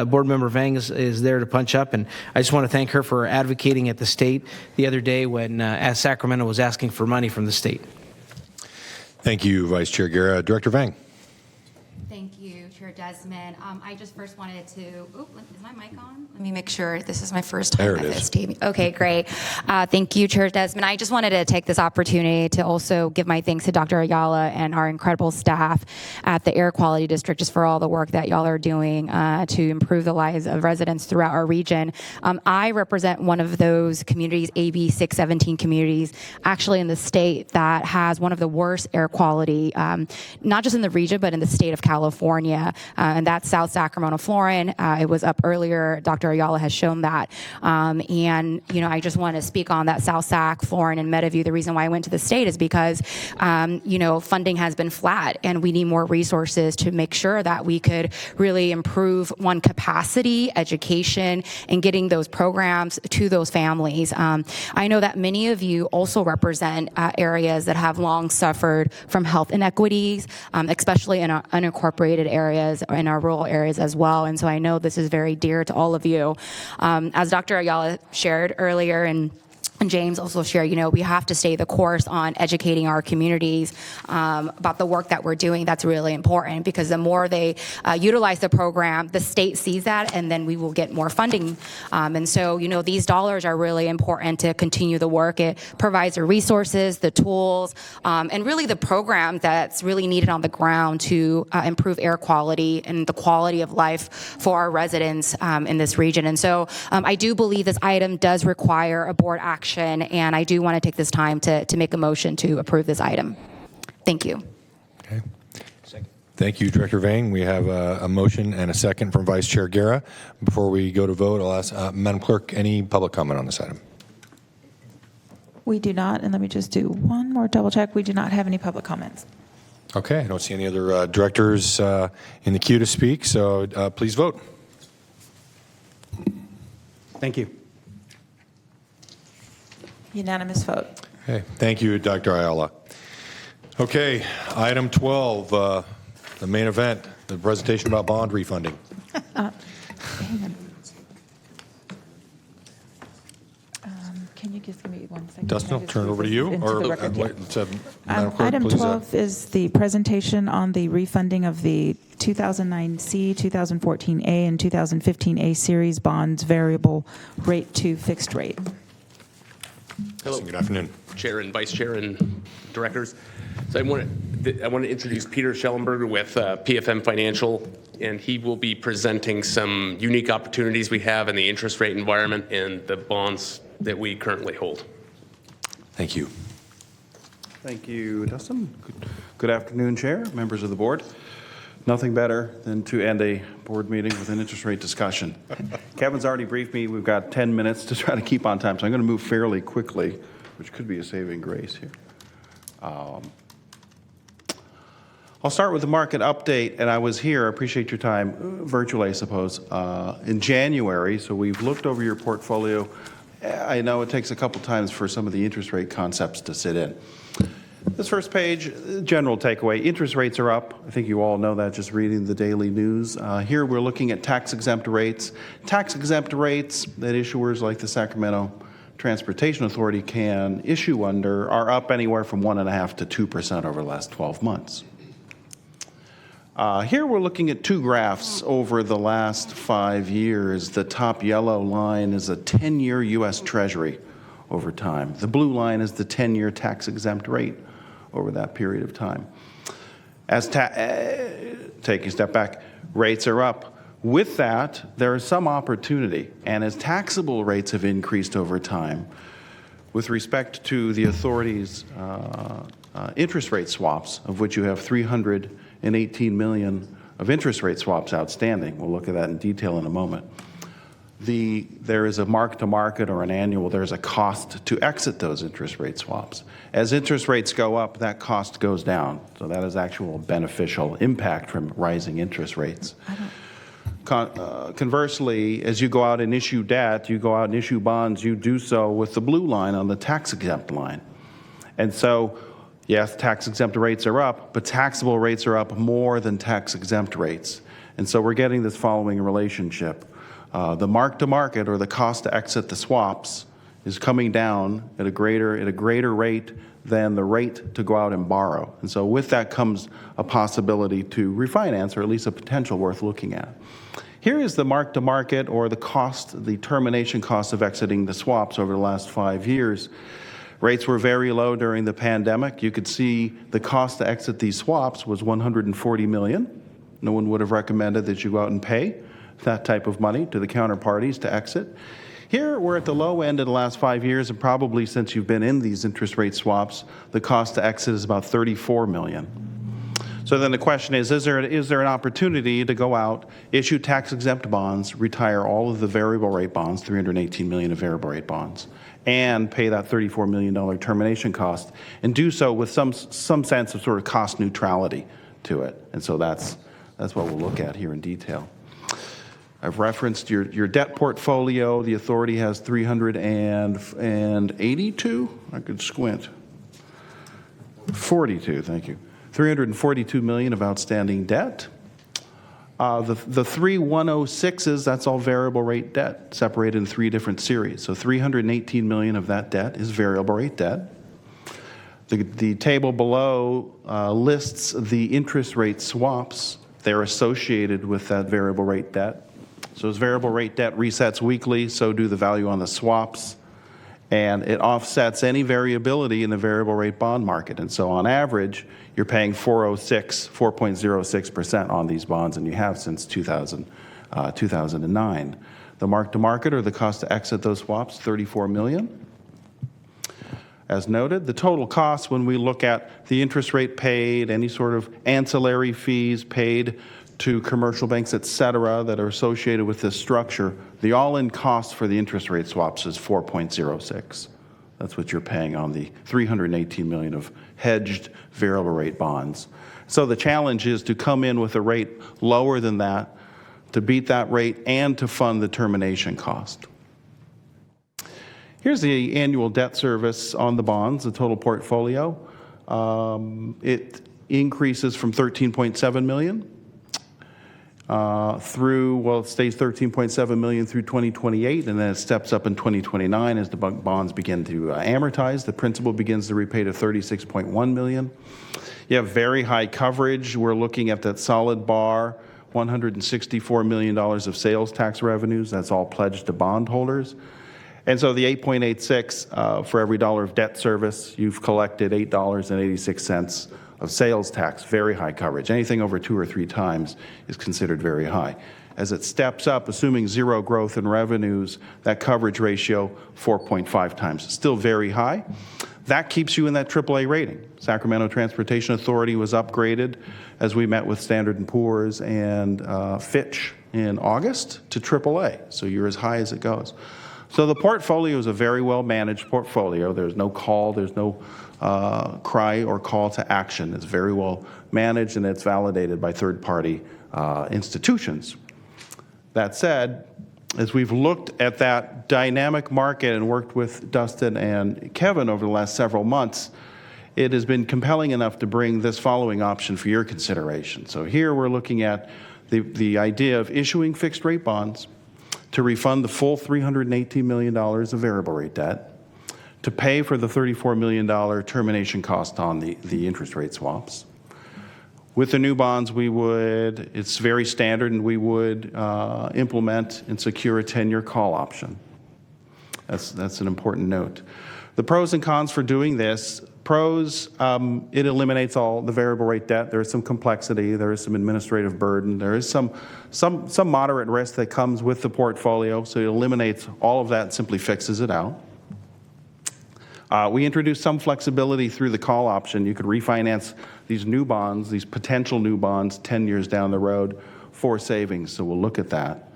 Board Member Vang is there to punch up, and I just want to thank her for advocating at the state the other day when Sacramento was asking for money from the state. Thank you, Vice Chair Guerra. Director Vang. Thank you, Chair Desmond. I just first wanted to, is my mic on? Let me make sure this is my first time there at it this is. TV. Okay, great. Thank you, Chair Desmond. I just wanted to take this opportunity to also give my thanks to Dr. Ayala and our incredible staff at the Air Quality District just for all the work that y'all are doing to improve the lives of residents throughout our region. I represent one of those communities, AB 617 communities, actually in the state that has one of the worst air quality, not just in the region, but in the state of California. California, and that's South Sacramento, Florida. It was up earlier. Dr. Ayala has shown that. And, I just want to speak on that South Sac, Florida, and Meadowview. The reason why I went to the state is because, funding has been flat, and we need more resources to make sure that we could really improve capacity, education, and getting those programs to those families. I know that many of you also represent areas that have long suffered from health inequities, especially in our unincorporated areas or in our rural areas as well. And so I know this is very dear to all of you. As Dr. Ayala shared earlier, and James also shared, we have to stay the course on educating our communities about the work that we're doing. That's really important, because the more they utilize the program, the state sees that, and then we will get more funding. And so, these dollars are really important to continue the work. It provides the resources, the tools, and really the program that's really needed on the ground to improve air quality and the quality of life for our residents in this region. And so I do believe this item does require a board action, and I do want to take this time to make a motion to approve this item. Thank you. Okay. Thank you, Director Vang. We have a motion and a second from Vice Chair Guerra. Before we go to vote, I'll ask Madam Clerk, any public comment on this item? We do not, and let me just do one more double check. We do not have any public comments. Okay, I don't see any other directors in the queue to speak, so please vote. Thank you. Unanimous vote. Okay, thank you, Dr. Ayala. Okay, item 12, the main event, the presentation about bond refunding. Hang on. Can you just give me 1 second? Dustin, I'll Can I just turn it read over to this you. into Or the record? Madam Clerk, Item please, 12 is the presentation on the refunding of the 2009C, 2014A, and 2015A series bonds variable rate to fixed rate. Hello. Good afternoon. Chair and Vice Chair and Directors. So I want to introduce Peter Schellenberger with PFM Financial, and he will be presenting some unique opportunities we have in the interest rate environment and the bonds that we currently hold. Thank you. Thank you, Dustin. Good afternoon, Chair, members of the board. Nothing better than to end a board meeting with an interest rate discussion. Kevin's already briefed me. We've got 10 minutes to try to keep on time, so I'm going to move fairly quickly, which could be a saving grace here. I'll start with the market update, and I was here, I appreciate your time, virtually, I suppose, in January, so we've looked over your portfolio. I know it takes a couple times for some of the interest rate concepts to sit in. This first page, general takeaway, interest rates are up. I think you all know that just reading the daily news. Here we're looking at tax-exempt rates. Tax-exempt rates that issuers like the Sacramento Transportation Authority can issue under are up anywhere from 1.5% to 2% over the last 12 months. Here we're looking at two graphs over the last 5 years. The top yellow line is a 10-year U.S. Treasury over time. The blue line is the 10-year tax-exempt rate over that period of time. As taking a step back, rates are up. With that, there is some opportunity, and as taxable rates have increased over time, with respect to the authority's interest rate swaps, of which you have 318 million of interest rate swaps outstanding. We'll look at that in detail in a moment. There is a mark-to-market or an annual, there's a cost to exit those interest rate swaps. As interest rates go up, that cost goes down. So that is actual beneficial impact from rising interest rates. Conversely, as you go out and issue debt, you go out and issue bonds, you do so with the blue line on the tax-exempt line. And so, yes, tax-exempt rates are up, but taxable rates are up more than tax-exempt rates. And so we're getting this following relationship. The mark-to-market, or the cost to exit the swaps, is coming down at a greater rate than the rate to go out and borrow. And so with that comes a possibility to refinance, or at least a potential worth looking at. Here is the mark-to-market, or the cost, the termination cost of exiting the swaps over the last 5 years. Rates were very low during the pandemic. You could see the cost to exit these swaps was $140 million. No one would have recommended that you go out and pay that type of money to the counterparties to exit. Here, we're at the low end in the last 5 years, and probably since you've been in these interest rate swaps, the cost to exit is about $34 million. So then the question is there an opportunity to go out, issue tax-exempt bonds, retire all of the variable rate bonds, $318 million of variable rate bonds, and pay that $34 million termination cost, and do so with some sense of sort of cost neutrality to it. And so that's what we'll look at here in detail. I've referenced your debt portfolio. The authority has 382. I could squint. 42, thank you. 342 million of outstanding debt. The 3106s, that's all variable rate debt, separated in 3 different series. So 318 million of that debt is variable rate debt. The table below lists the interest rate swaps. They're associated with that variable rate debt. So as variable rate debt resets weekly, so do the value on the swaps. And it offsets any variability in the variable rate bond market. And so on average, you're paying 4.06% on these bonds, and you have since 2009. The mark-to-market, or the cost to exit those swaps, $34 million. As noted, the total cost when we look at the interest rate paid, any sort of ancillary fees paid to commercial banks, et cetera, that are associated with this structure, the all-in cost for the interest rate swaps is 4.06. That's what you're paying on the $318 million of hedged variable rate bonds. So the challenge is to come in with a rate lower than that, to beat that rate, and to fund the termination cost. Here's the annual debt service on the bonds, the total portfolio. It increases from 13.7 million it stays 13.7 million through 2028, and then it steps up in 2029 as the bonds begin to amortize. The principal begins to repay to 36.1 million. You have very high coverage. We're looking at that solid bar, $164 million of sales tax revenues. That's all pledged to bondholders. And so the 8.86 for every dollar of debt service, you've collected $8.86 of sales tax. Very high coverage. Anything over 2 or 3 times is considered very high. As it steps up, assuming zero growth in revenues, that coverage ratio, 4.5 times. Still very high. That keeps you in that AAA rating. Sacramento Transportation Authority was upgraded as we met with Standard & Poor's and Fitch in August to AAA. So you're as high as it goes. So the portfolio is a very well managed portfolio. There's no call, there's no cry or call to action. It's very well managed, and it's validated by third-party institutions. That said, as we've looked at that dynamic market and worked with Dustin and Kevin over the last several months, it has been compelling enough to bring this following option for your consideration. So here we're looking at the idea of issuing fixed-rate bonds to refund the full $318 million of variable rate debt, to pay for the $34 million termination cost on the interest rate swaps. With the new bonds, it's very standard, and we would implement and secure a 10-year call option. That's an important note. The pros and cons for doing this: pros, it eliminates all the variable rate debt. There is some complexity. There is some administrative burden. There is some moderate risk that comes with the portfolio, so it eliminates all of that and simply fixes it out. We introduced some flexibility through the call option. You could refinance these new bonds, these potential new bonds, 10 years down the road for savings, so we'll look at that.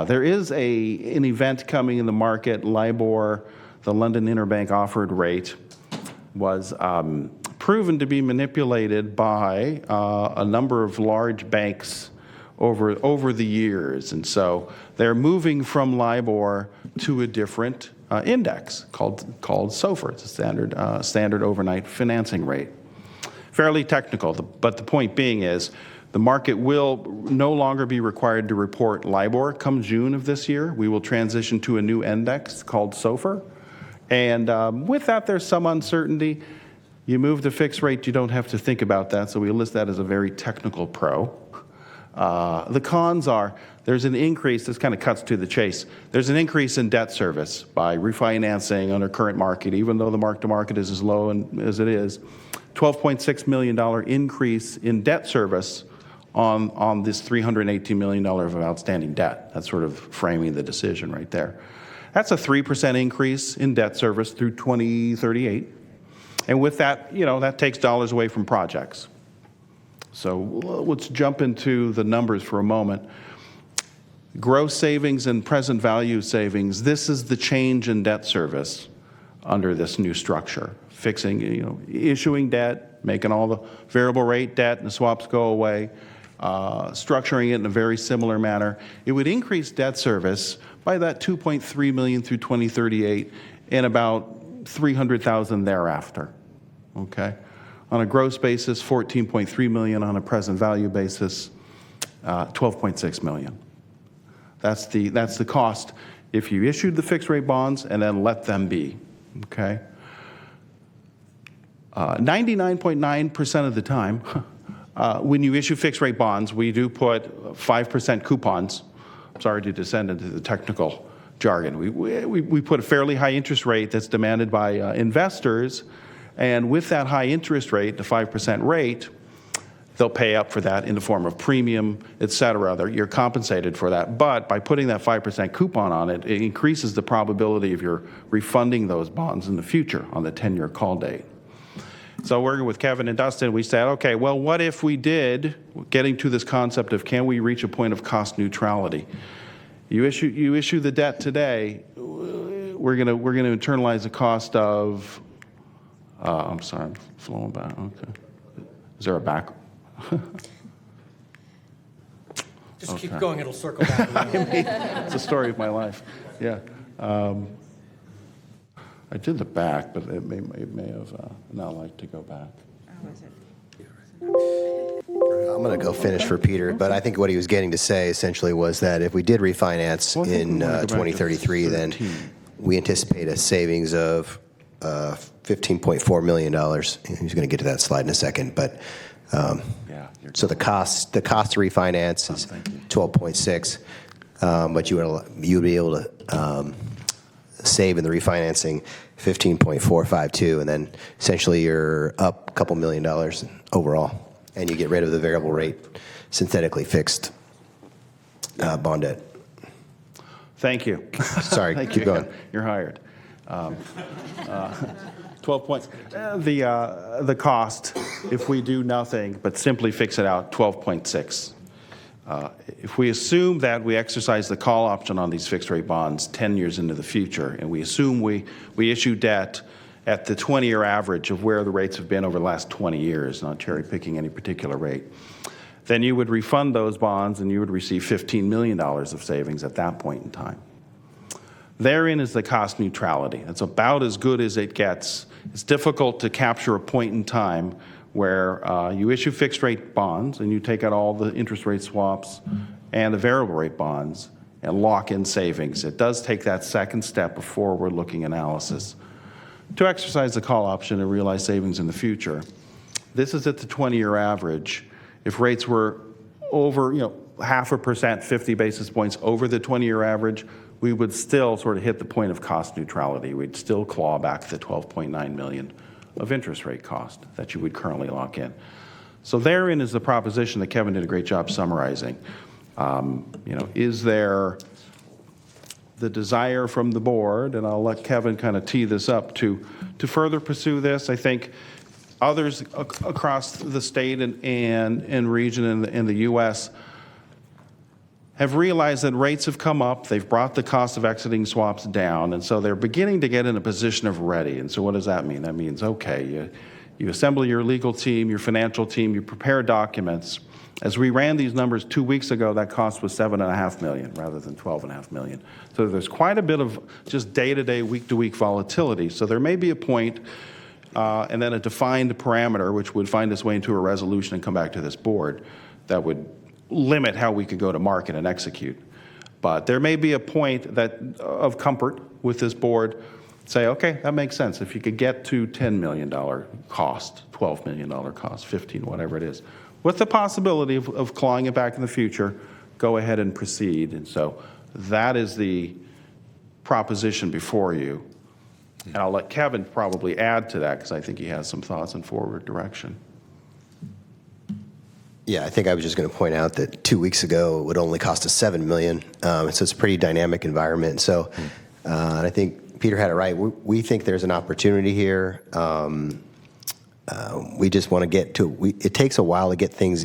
There is an event coming in the market. LIBOR, the London Interbank Offered Rate, was proven to be manipulated by a number of large banks over the years. And so they're moving from LIBOR to a different index called SOFR. It's a standard overnight financing rate. Fairly technical, but the point being is the market will no longer be required to report LIBOR come June of this year. We will transition to a new index called SOFR. And with that, there's some uncertainty. You move to fixed rate, you don't have to think about that, so we list that as a very technical pro. The cons are there's an increase, this kind of cuts to the chase, there's an increase in debt service by refinancing under current market, even though the mark-to-market is as low as it is. $12.6 million increase in debt service on this $318 million of outstanding debt. That's sort of framing the decision right there. That's a 3% increase in debt service through 2038. And with that, that takes dollars away from projects. So let's jump into the numbers for a moment. Gross savings and present value savings, this is the change in debt service under this new structure. Fixing, issuing debt, making all the variable rate debt and the swaps go away, structuring it in a very similar manner. It would increase debt service by that $2.3 million through 2038 and about $300,000 thereafter, okay? On a gross basis, $14.3 million. On a present value basis, $12.6 million. That's the cost if you issued the fixed rate bonds and then let them be, okay? 99.9% of the time, when you issue fixed rate bonds, we do put 5% coupons. Sorry to descend into the technical jargon. We put a fairly high interest rate that's demanded by investors, and with that high interest rate, the 5% rate, they'll pay up for that in the form of premium, et cetera. You're compensated for that. But by putting that 5% coupon on it, it increases the probability of your refunding those bonds in the future on the 10-year call date. So working with Kevin and Dustin, we said, okay, well, what if we did, getting to this concept of can we reach a point of cost neutrality? You issue the debt today, we're going to internalize the cost of, I'm sorry, I'm flowing back, okay. Is there a back? Just okay. keep going, it'll circle back. It's the story of my life, yeah. I did the back, but it may have not liked to go back. I'm going to go finish for Peter, but I think what he was getting to say essentially was that if we did refinance in 2033, then we anticipate a savings of $15.4 million. He's going to get to that slide in a second, but so the cost to refinance is 12.6, but you would be able to save in the refinancing 15.452, and then essentially you're up a couple $1 million overall, and you get rid of the variable rate synthetically fixed bond debt. Thank you. Sorry, Thank keep you. going. You're hired. 12 points. The cost, if we do nothing but simply fix it out, 12.6. If we assume that we exercise the call option on these fixed rate bonds 10 years into the future, and we assume we issue debt at the 20-year average of where the rates have been over the last 20 years, not cherry picking any particular rate, then you would refund those bonds and you would receive $15 million of savings at that point in time. Therein is the cost neutrality. It's about as good as it gets. It's difficult to capture a point in time where you issue fixed rate bonds and you take out all the interest rate swaps and the variable rate bonds and lock in savings. It does take that second step of forward-looking analysis to exercise the call option and realize savings in the future. This is at the 20-year average. If rates were over, 0.5%, 50 basis points over the 20-year average, we would still sort of hit the point of cost neutrality. We'd still claw back the $12.9 million of interest rate cost that you would currently lock in. So therein is the proposition that Kevin did a great job summarizing. Is there the desire from the board, and I'll let Kevin kind of tee this up, to further pursue this? I think others across the state and region in the U.S. have realized that rates have come up, they've brought the cost of exiting swaps down, and so they're beginning to get in a position of ready. And so what does that mean? That means, okay, you assemble your legal team, your financial team, you prepare documents. As we ran these numbers 2 weeks ago, that cost was $7.5 million rather than $12.5 million. So there's quite a bit of just day-to-day, week-to-week volatility. So there may be a point and then a defined parameter, which would find its way into a resolution and come back to this board, that would limit how we could go to market and execute. But there may be a point of comfort with this board, say, okay, that makes sense. If you could get to $10 million cost, $12 million cost, 15, whatever it is, with the possibility of clawing it back in the future, go ahead and proceed. And so that is the proposition before you. And I'll let Kevin probably add to that because I think he has some thoughts in forward direction. Yeah, I think I was just going to point out that 2 weeks ago it would only cost us $7 million. So it's a pretty dynamic environment. So and I think Peter had it right. We think there's an opportunity here. we just want to get to, it takes a while to get things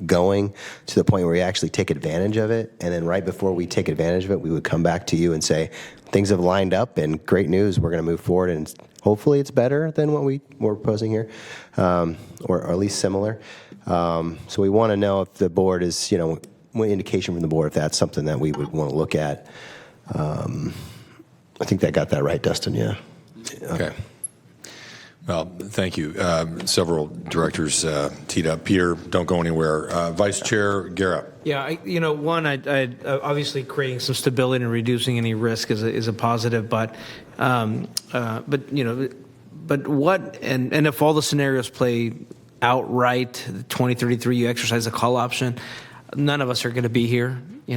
going to the point where we actually take advantage of it. And then right before we take advantage of it, we would come back to you and say, things have lined up and great news, we're going to move forward, and hopefully it's better than what we're proposing here, or at least similar. So we want to know if the board is, one indication from the board if that's something that we would want to look at. I think that got that right, Dustin, yeah. Okay. Well, thank you. Several directors teed up. Peter, don't go anywhere. Vice Chair Garrett. Yeah, I obviously creating some stability and reducing any risk is a positive, but what and if all the scenarios play out right, 2033, you exercise the call option. None of us are going to be here. You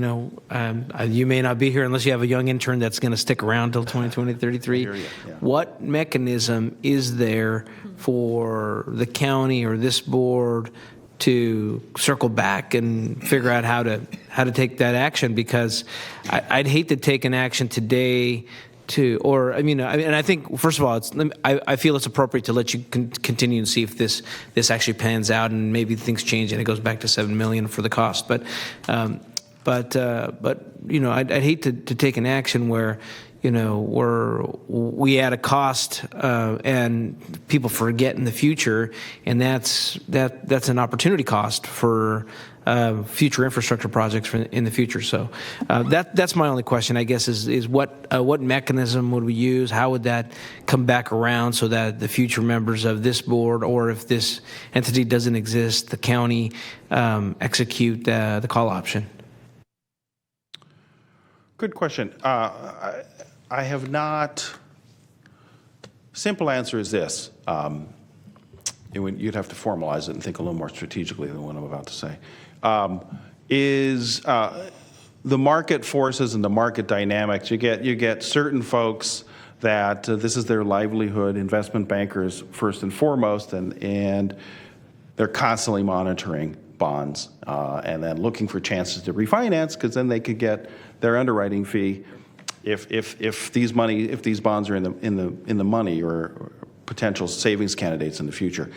may not be here unless you have a young intern that's going to stick around till 2033. Yeah. What mechanism is there for the county or this board to circle back and figure out how to take that action? Because I'd hate to take an action today and I think, first of all, I feel it's appropriate to let you continue and see if this actually pans out, and maybe things change and it goes back to $7 million for the cost. But I'd hate to take an action where we add a cost and people forget in the future, and that's an opportunity cost for future infrastructure projects in the future. So that's my only question, I guess, is what mechanism would we use? How would that come back around so that the future members of this board, or if this entity doesn't exist, the county execute the call option? Good question. I have not. Simple answer is this. You'd have to formalize it and think a little more strategically than what I'm about to say. The market forces and the market dynamics. You get certain folks that this is their livelihood, investment bankers first and foremost, and they're constantly monitoring bonds and then looking for chances to refinance, because then they could get their underwriting fee if these bonds are in the money, or potential savings candidates in the future.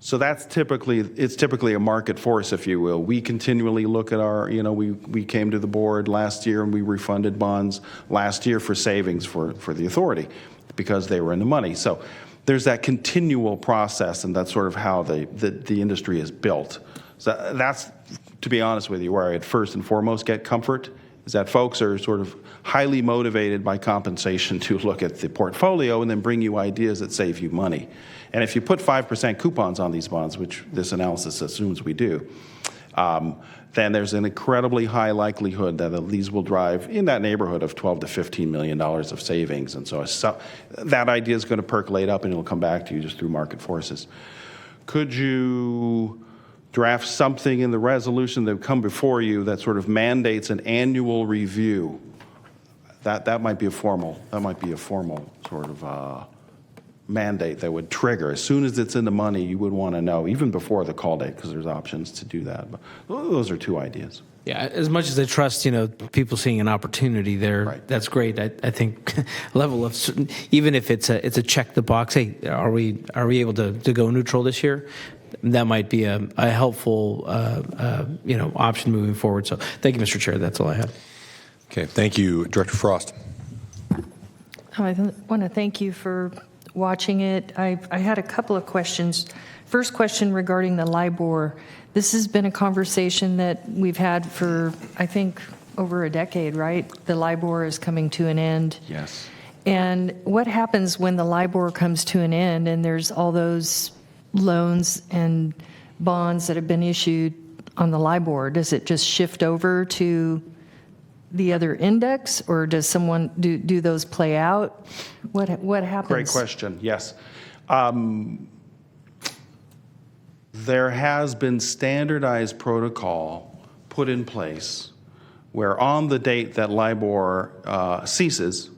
So it's typically a market force, if you will. We continually look at we came to the board last year and we refunded bonds last year for savings for the authority because they were in the money. So there's that continual process, and that's sort of how the industry is built. So that's, to be honest with you, where I'd first and foremost get comfort, is that folks are sort of highly motivated by compensation to look at the portfolio and then bring you ideas that save you money. And if you put 5% coupons on these bonds, which this analysis assumes we do, then there's an incredibly high likelihood that these will drive in that neighborhood of $12 to $15 million of savings. And so that idea is going to percolate up, and it'll come back to you just through market forces. Could you draft something in the resolution that would come before you that sort of mandates an annual review? That might be a formal sort of mandate that would trigger. As soon as it's in the money, you would want to know, even before the call date, because there's options to do that. But those are two ideas. Yeah, as much as I trust, people seeing an opportunity there, right. That's great. I think level of certain, even if it's a check the box. Hey, are we able to go neutral this year? That might be a helpful option moving forward. So thank you, Mr. Chair. That's all I have. Okay, thank you, Director Frost. I want to thank you for watching it. I had a couple of questions. First question regarding the LIBOR. This has been a conversation that we've had for, I think, over a decade, right? The LIBOR is coming to an end. Yes. And what happens when the LIBOR comes to an end and there's all those loans and bonds that have been issued on the LIBOR? Does it just shift over to the other index, or does someone do those play out? What happens? Great question. Yes. There has been standardized protocol put in place where on the date that LIBOR ceases,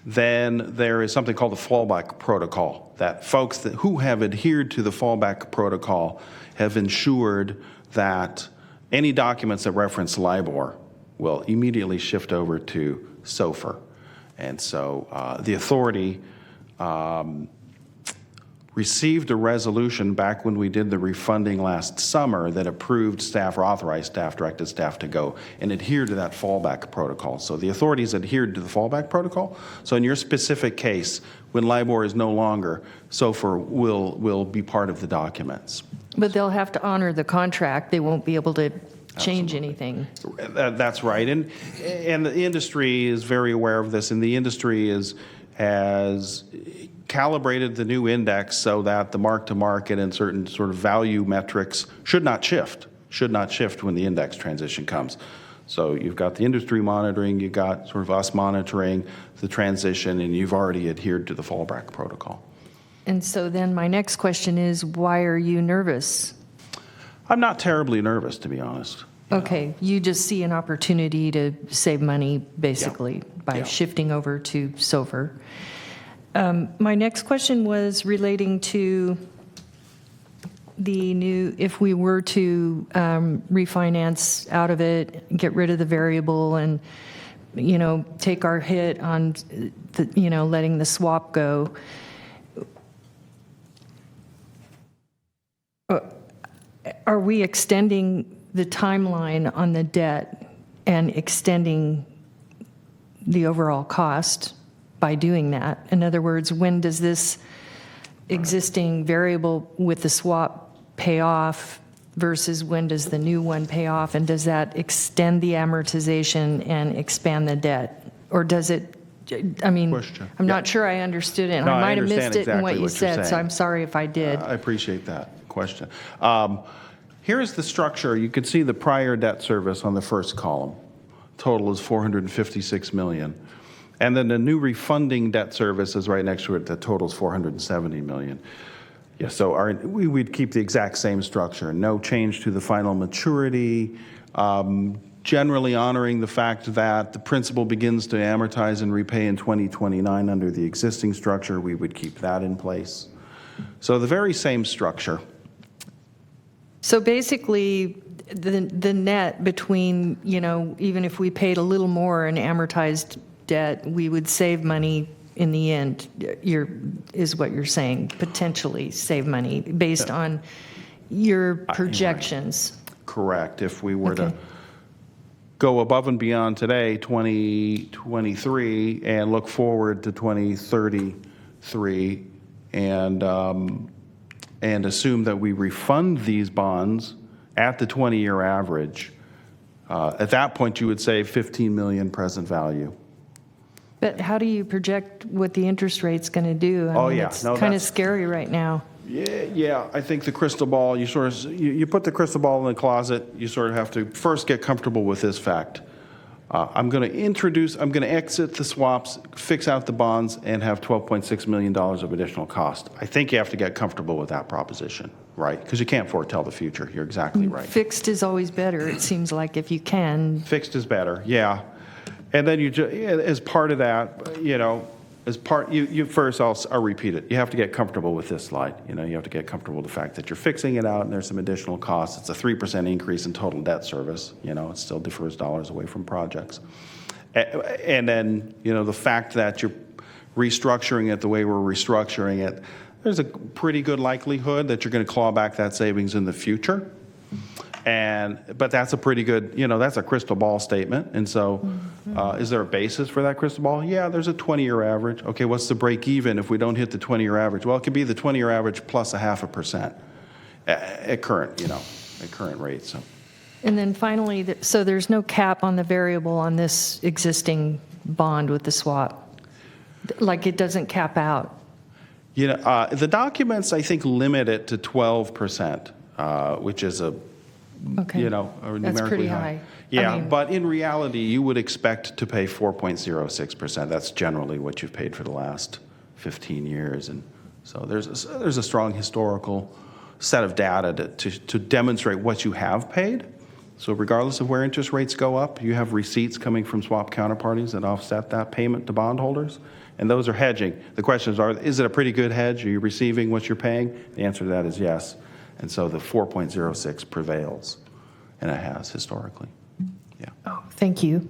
then there is something called the fallback protocol, that folks who have adhered to the fallback protocol have ensured that any documents that reference LIBOR will immediately shift over to SOFR. And so the authority received a resolution back when we did the refunding last summer that approved staff or authorized staff, directed staff to go and adhere to that fallback protocol. So the authorities adhered to the fallback protocol. So in your specific case, when LIBOR is no longer, SOFR will be part of the documents. But they'll have to honor the contract. They won't be able to change anything. That's right. And the industry is very aware of this, and the industry has calibrated the new index so that the mark-to-market and certain sort of value metrics should not shift when the index transition comes. So you've got the industry monitoring, you've got sort of us monitoring the transition, and you've already adhered to the fallback protocol. And so then my next question is, why are you nervous? I'm not terribly nervous, to be honest. Okay, you just see an opportunity to save money, basically, by shifting over to SOFR. My next question was relating to the new, if we were to refinance out of it, get rid of the variable and, take our hit on, letting the swap go. Are we extending the timeline on the debt and extending the overall cost by doing that? In other words, when does this existing variable with the swap pay off versus when does the new one pay off? And does that extend the amortization and expand the debt? Or does it, I'm not sure I understood it. And No, I might have understand missed it in exactly what you what you're said, so saying. I'm sorry if I did. I appreciate that question. Here's the structure. You can see the prior debt service on the first column. Total is $456 million. And then the new refunding debt service is right next to it. The total is $470 million. Yeah, so we would keep the exact same structure. No change to the final maturity. Generally honoring the fact that the principal begins to amortize and repay in 2029 under the existing structure. We would keep that in place. So the very same structure. So basically, the net between, even if we paid a little more in amortized debt, we would save money in the end, is what you're saying, potentially save money based on your projections. Correct. If we were to go above and beyond today, 2023, and look forward to 2033, and assume that we refund these bonds at the 20-year average, at that point you would save $15 million present value. But how do you project what the interest rate's going to do? It's kind of scary right now. Yeah, I think the crystal ball, you put the crystal ball in the closet, you sort of have to first get comfortable with this fact. I'm going to exit the swaps, fix out the bonds, and have $12.6 million of additional cost. I think you have to get comfortable with that proposition, right? Because you can't foretell the future. You're exactly right. Fixed is always better, it seems like, if you can. Fixed is better, yeah. And then as part of that, first I'll repeat it. You have to get comfortable with this slide. You have to get comfortable with the fact that you're fixing it out and there's some additional costs. It's a 3% increase in total debt service. It still defers dollars away from projects. And then, the fact that you're restructuring it the way we're restructuring it, there's a pretty good likelihood that you're going to claw back that savings in the future. But that's a pretty good, that's a crystal ball statement. And so is there a basis for that crystal ball? Yeah, there's a 20-year average. Okay, what's the break even if we don't hit the 20-year average? Well, it could be the 20-year average plus 0.5% at current rates. So. And then finally, so there's no cap on the variable on this existing bond with the swap? Like it doesn't cap out? The documents, I think, limit it to 12%, which is a numerically that's pretty high. Yeah, but in reality, you would expect to pay 4.06%. That's generally what you've paid for the last 15 years. And so there's a strong historical set of data to demonstrate what you have paid. So regardless of where interest rates go up, you have receipts coming from swap counterparties that offset that payment to bondholders, and those are hedging. The question is it a pretty good hedge? Are you receiving what you're paying? The answer to that is yes. And so the 4.06 prevails, and it has historically. Yeah. Oh, thank you.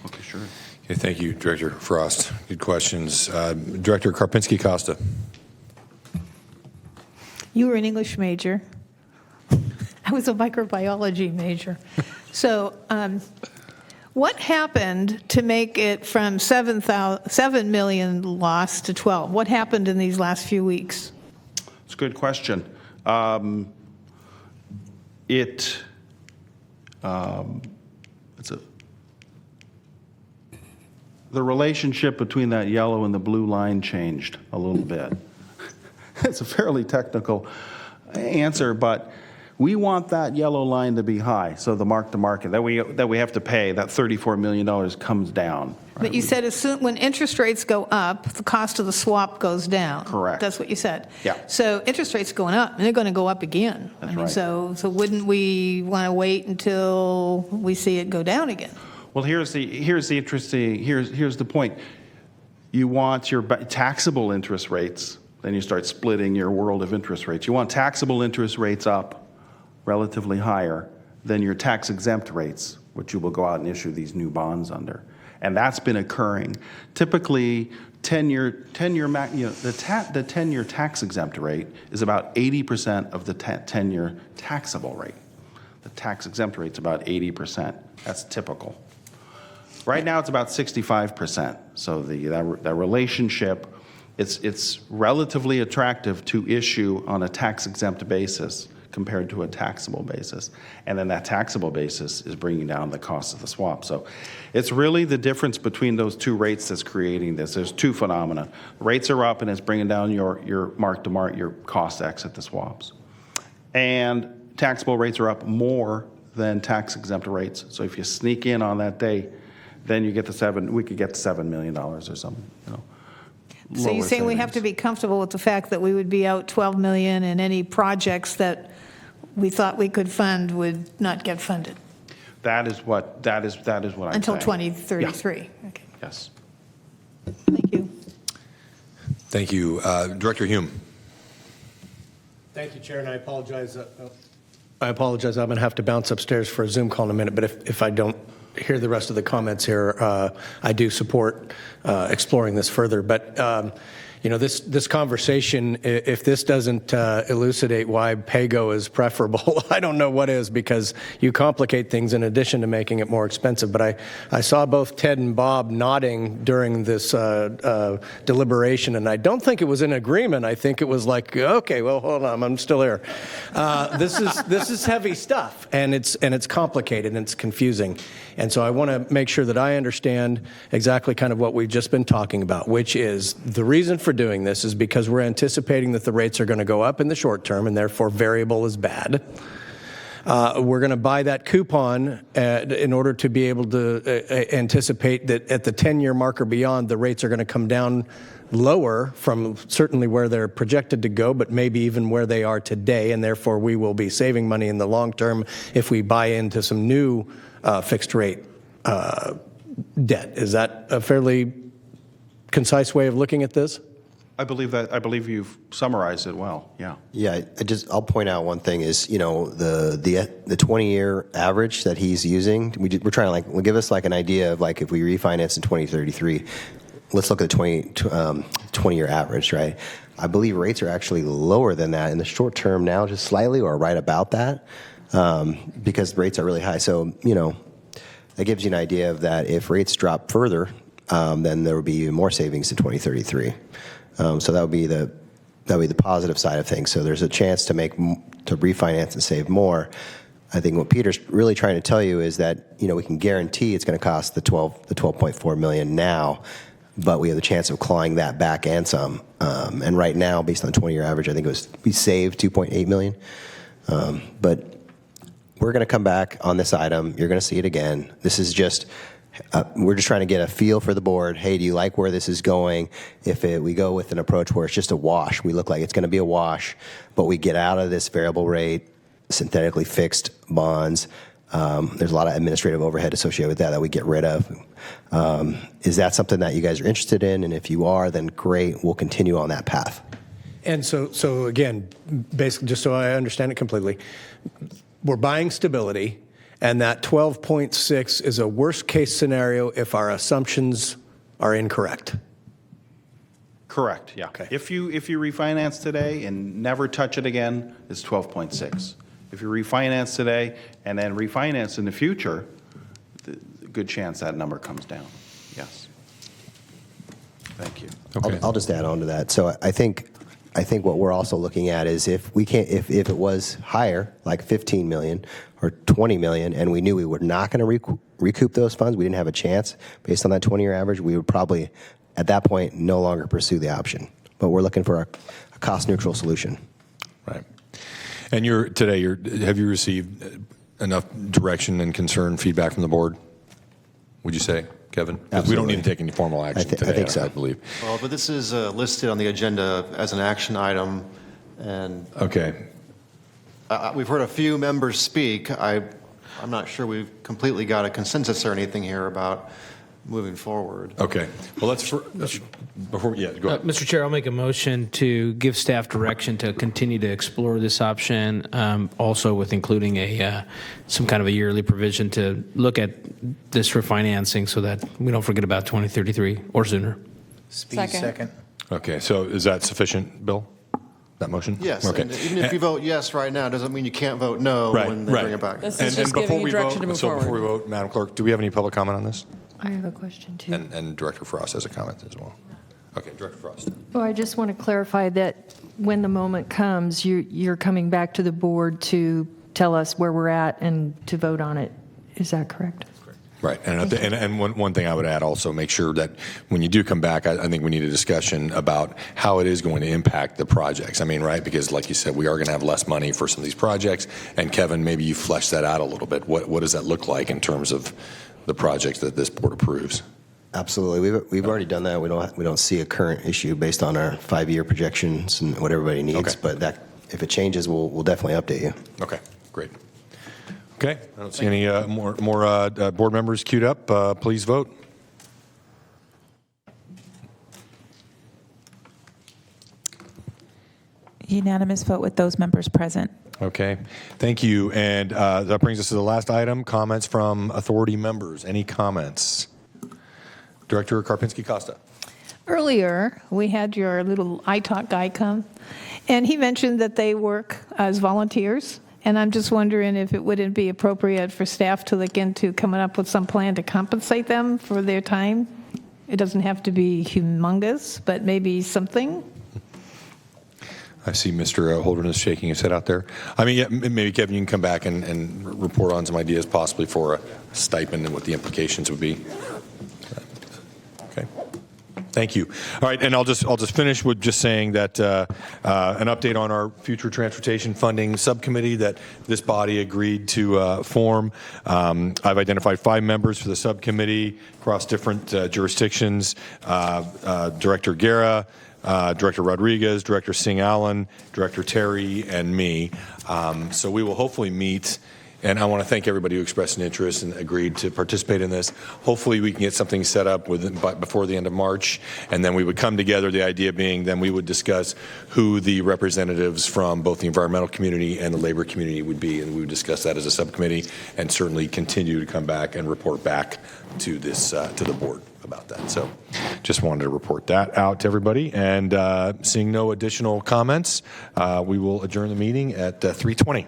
Okay, sure. Okay, thank you, Director Frost. Good questions. Director Karpinski-Costa. You were an English major. I was a microbiology major. So what happened to make it from 7 million lost to 12? What happened in these last few weeks? It's a good question. The relationship between that yellow and the blue line changed a little bit. It's a fairly technical answer, but we want that yellow line to be high, so the mark-to-market that we have to pay, that $34 million comes down. But you said when interest rates go up, the cost of the swap goes down. Correct. That's what you said. Yeah. So interest rates going up, and they're going to go up again. That's right. So wouldn't we want to wait until we see it go down again? Well, here's the point. You want your taxable interest rates, then you start splitting your world of interest rates. You want taxable interest rates up relatively higher than your tax-exempt rates, which you will go out and issue these new bonds under. And that's been occurring. Typically, the 10-year tax-exempt rate is about 80% of the 10-year taxable rate. The tax-exempt rate's about 80%. That's typical. Right now, it's about 65%. So that relationship, it's relatively attractive to issue on a tax-exempt basis compared to a taxable basis. And then that taxable basis is bringing down the cost of the swap. So it's really the difference between those two rates that's creating this. There's two phenomena. Rates are up, and it's bringing down your mark-to-market, your cost to exit the swaps. And taxable rates are up more than tax-exempt rates. So if you sneak in on that day, then you get we could get $7 million or something, So you're saying we have to be comfortable with the fact that we would be out $12 million, and any projects that we thought we could fund would not get funded? That is what I'm Until saying. 2033? Yeah. Okay. Yes. Thank you. Thank you. Director Hume. Thank you, Chair, and I apologize. I'm going to have to bounce upstairs for a Zoom call in a minute, but if I don't hear the rest of the comments here, I do support exploring this further. But this conversation, if this doesn't elucidate why PAYGO is preferable, I don't know what is, because you complicate things in addition to making it more expensive. But I saw both Ted and Bob nodding during this deliberation, and I don't think it was in agreement. I think it was like, okay, well, hold on, I'm still here. This is heavy stuff, and it's complicated and it's confusing. And so I want to make sure that I understand exactly kind of what we've just been talking about, which is the reason for doing this is because we're anticipating that the rates are going to go up in the short term, and therefore variable is bad. We're going to buy that coupon in order to be able to anticipate that at the 10-year mark or beyond, the rates are going to come down lower from certainly where they're projected to go, but maybe even where they are today, and therefore we will be saving money in the long term if we buy into some new fixed rate debt. Is that a fairly concise way of looking at this? I believe you've summarized it well. Yeah. Yeah. I'll point out one thing is, the 20-year average that he's using. We're trying to give us an idea of if we refinance in 2033. Let's look at the 20-year average, right? I believe rates are actually lower than that in the short term now, just slightly, or right about that, because rates are really high. So that gives you an idea of that. If rates drop further, then there will be even more savings in 2033. So that would be the positive side of things. So there's a chance to refinance and save more. I think what Peter's really trying to tell you is that we can guarantee it's going to cost the $12.4 million now, but we have the chance of clawing that back and some. And right now, based on the 20-year average, I think we saved $2.8 million. But we're going to come back on this item. You're going to see it again. This is just. We're just trying to get a feel for the board. Hey, do you like where this is going? If we go with an approach where it's just a wash, we look like it's going to be a wash, but we get out of this variable rate, synthetically fixed bonds. There's a lot of administrative overhead associated with that we get rid of. Is that something that you guys are interested in? And if you are, then great. We'll continue on that path. And so again, basically, just so I understand it completely, we're buying stability. And that 12.6 is a worst-case scenario if our assumptions are incorrect. Correct, yeah. Okay. If you refinance today and never touch it again, it's 12.6. If you refinance today and then refinance in the future, the good chance that number comes down. Yes. Thank you. Okay. I'll just add on to that. So I think what we're also looking at is if it was higher, like 15 million or 20 million, and we knew we were not going to recoup those funds, we didn't have a chance based on that 20-year average, we would probably, at that point, no longer pursue the option. But we're looking for a cost-neutral solution. Right. And have you received enough direction and concern feedback from the board, would you say, Kevin? Because we don't need to take any formal action today, I think so. I believe. Well, but this is listed on the agenda as an action item, and Okay. we've heard a few members speak. I'm not sure we've completely got a consensus or anything here about moving forward. Okay. Well, go ahead. Mr. Chair, I'll make a motion to give staff direction to continue to explore this option, also with including some kind of a yearly provision to look at this refinancing so that we don't forget about 2033 or sooner. Second. Okay. So is that sufficient, Bill? That motion? Yes, Okay. and even if you vote yes right now, doesn't mean you can't vote no when they bring it back. This is just giving you direction to move forward. Before we vote, Madam Clerk, do we have any public comment on this? I have a question too. And Director Frost has a comment as well. Okay, Director Frost. Well, I just want to clarify that when the moment comes, you're coming back to the board to tell us where we're at and to vote on it. Is that correct? Right, and one thing I would add also, make sure that when you do come back, I think we need a discussion about how it is going to impact the projects. I mean, right, because like you said, we are going to have less money for some of these projects, and Kevin, maybe you flesh that out a little bit. What does that look like in terms of the projects that this board approves? Absolutely, we've already done that. We don't see a current issue based on our 5-year projections and what everybody needs. Okay. But that if it changes, we'll definitely update you. Okay, great. Okay, I don't see any more board members queued up. Please vote. Unanimous vote with those members present. Okay, thank you. And that brings us to the last item, comments from authority members. Any comments? Director Karpinski-Costa. Earlier, we had your little iTalk guy come, and he mentioned that they work as volunteers. And I'm just wondering if it wouldn't be appropriate for staff to look into coming up with some plan to compensate them for their time. It doesn't have to be humongous, but maybe something. I see Mr. Holderness shaking his head out there. I mean, yeah, maybe, Kevin, you can come back and report on some ideas possibly for a stipend and what the implications would be. Okay. Thank you. All right, and I'll just finish with just saying that an update on our future transportation funding subcommittee that this body agreed to form. I've identified 5 members for the subcommittee across different jurisdictions. Director Guerra, Director Rodriguez, Director Singh Allen, Director Terry, and me. So we will hopefully meet. And I want to thank everybody who expressed an interest and agreed to participate in this. Hopefully we can get something set up before the end of March, and then we would come together, the idea being then we would discuss who the representatives from both the environmental community and the labor community would be, and we would discuss that as a subcommittee and certainly continue to come back and report back to this to the board about that. So just wanted to report that out to everybody, and seeing no additional comments, we will adjourn the meeting at 3:20.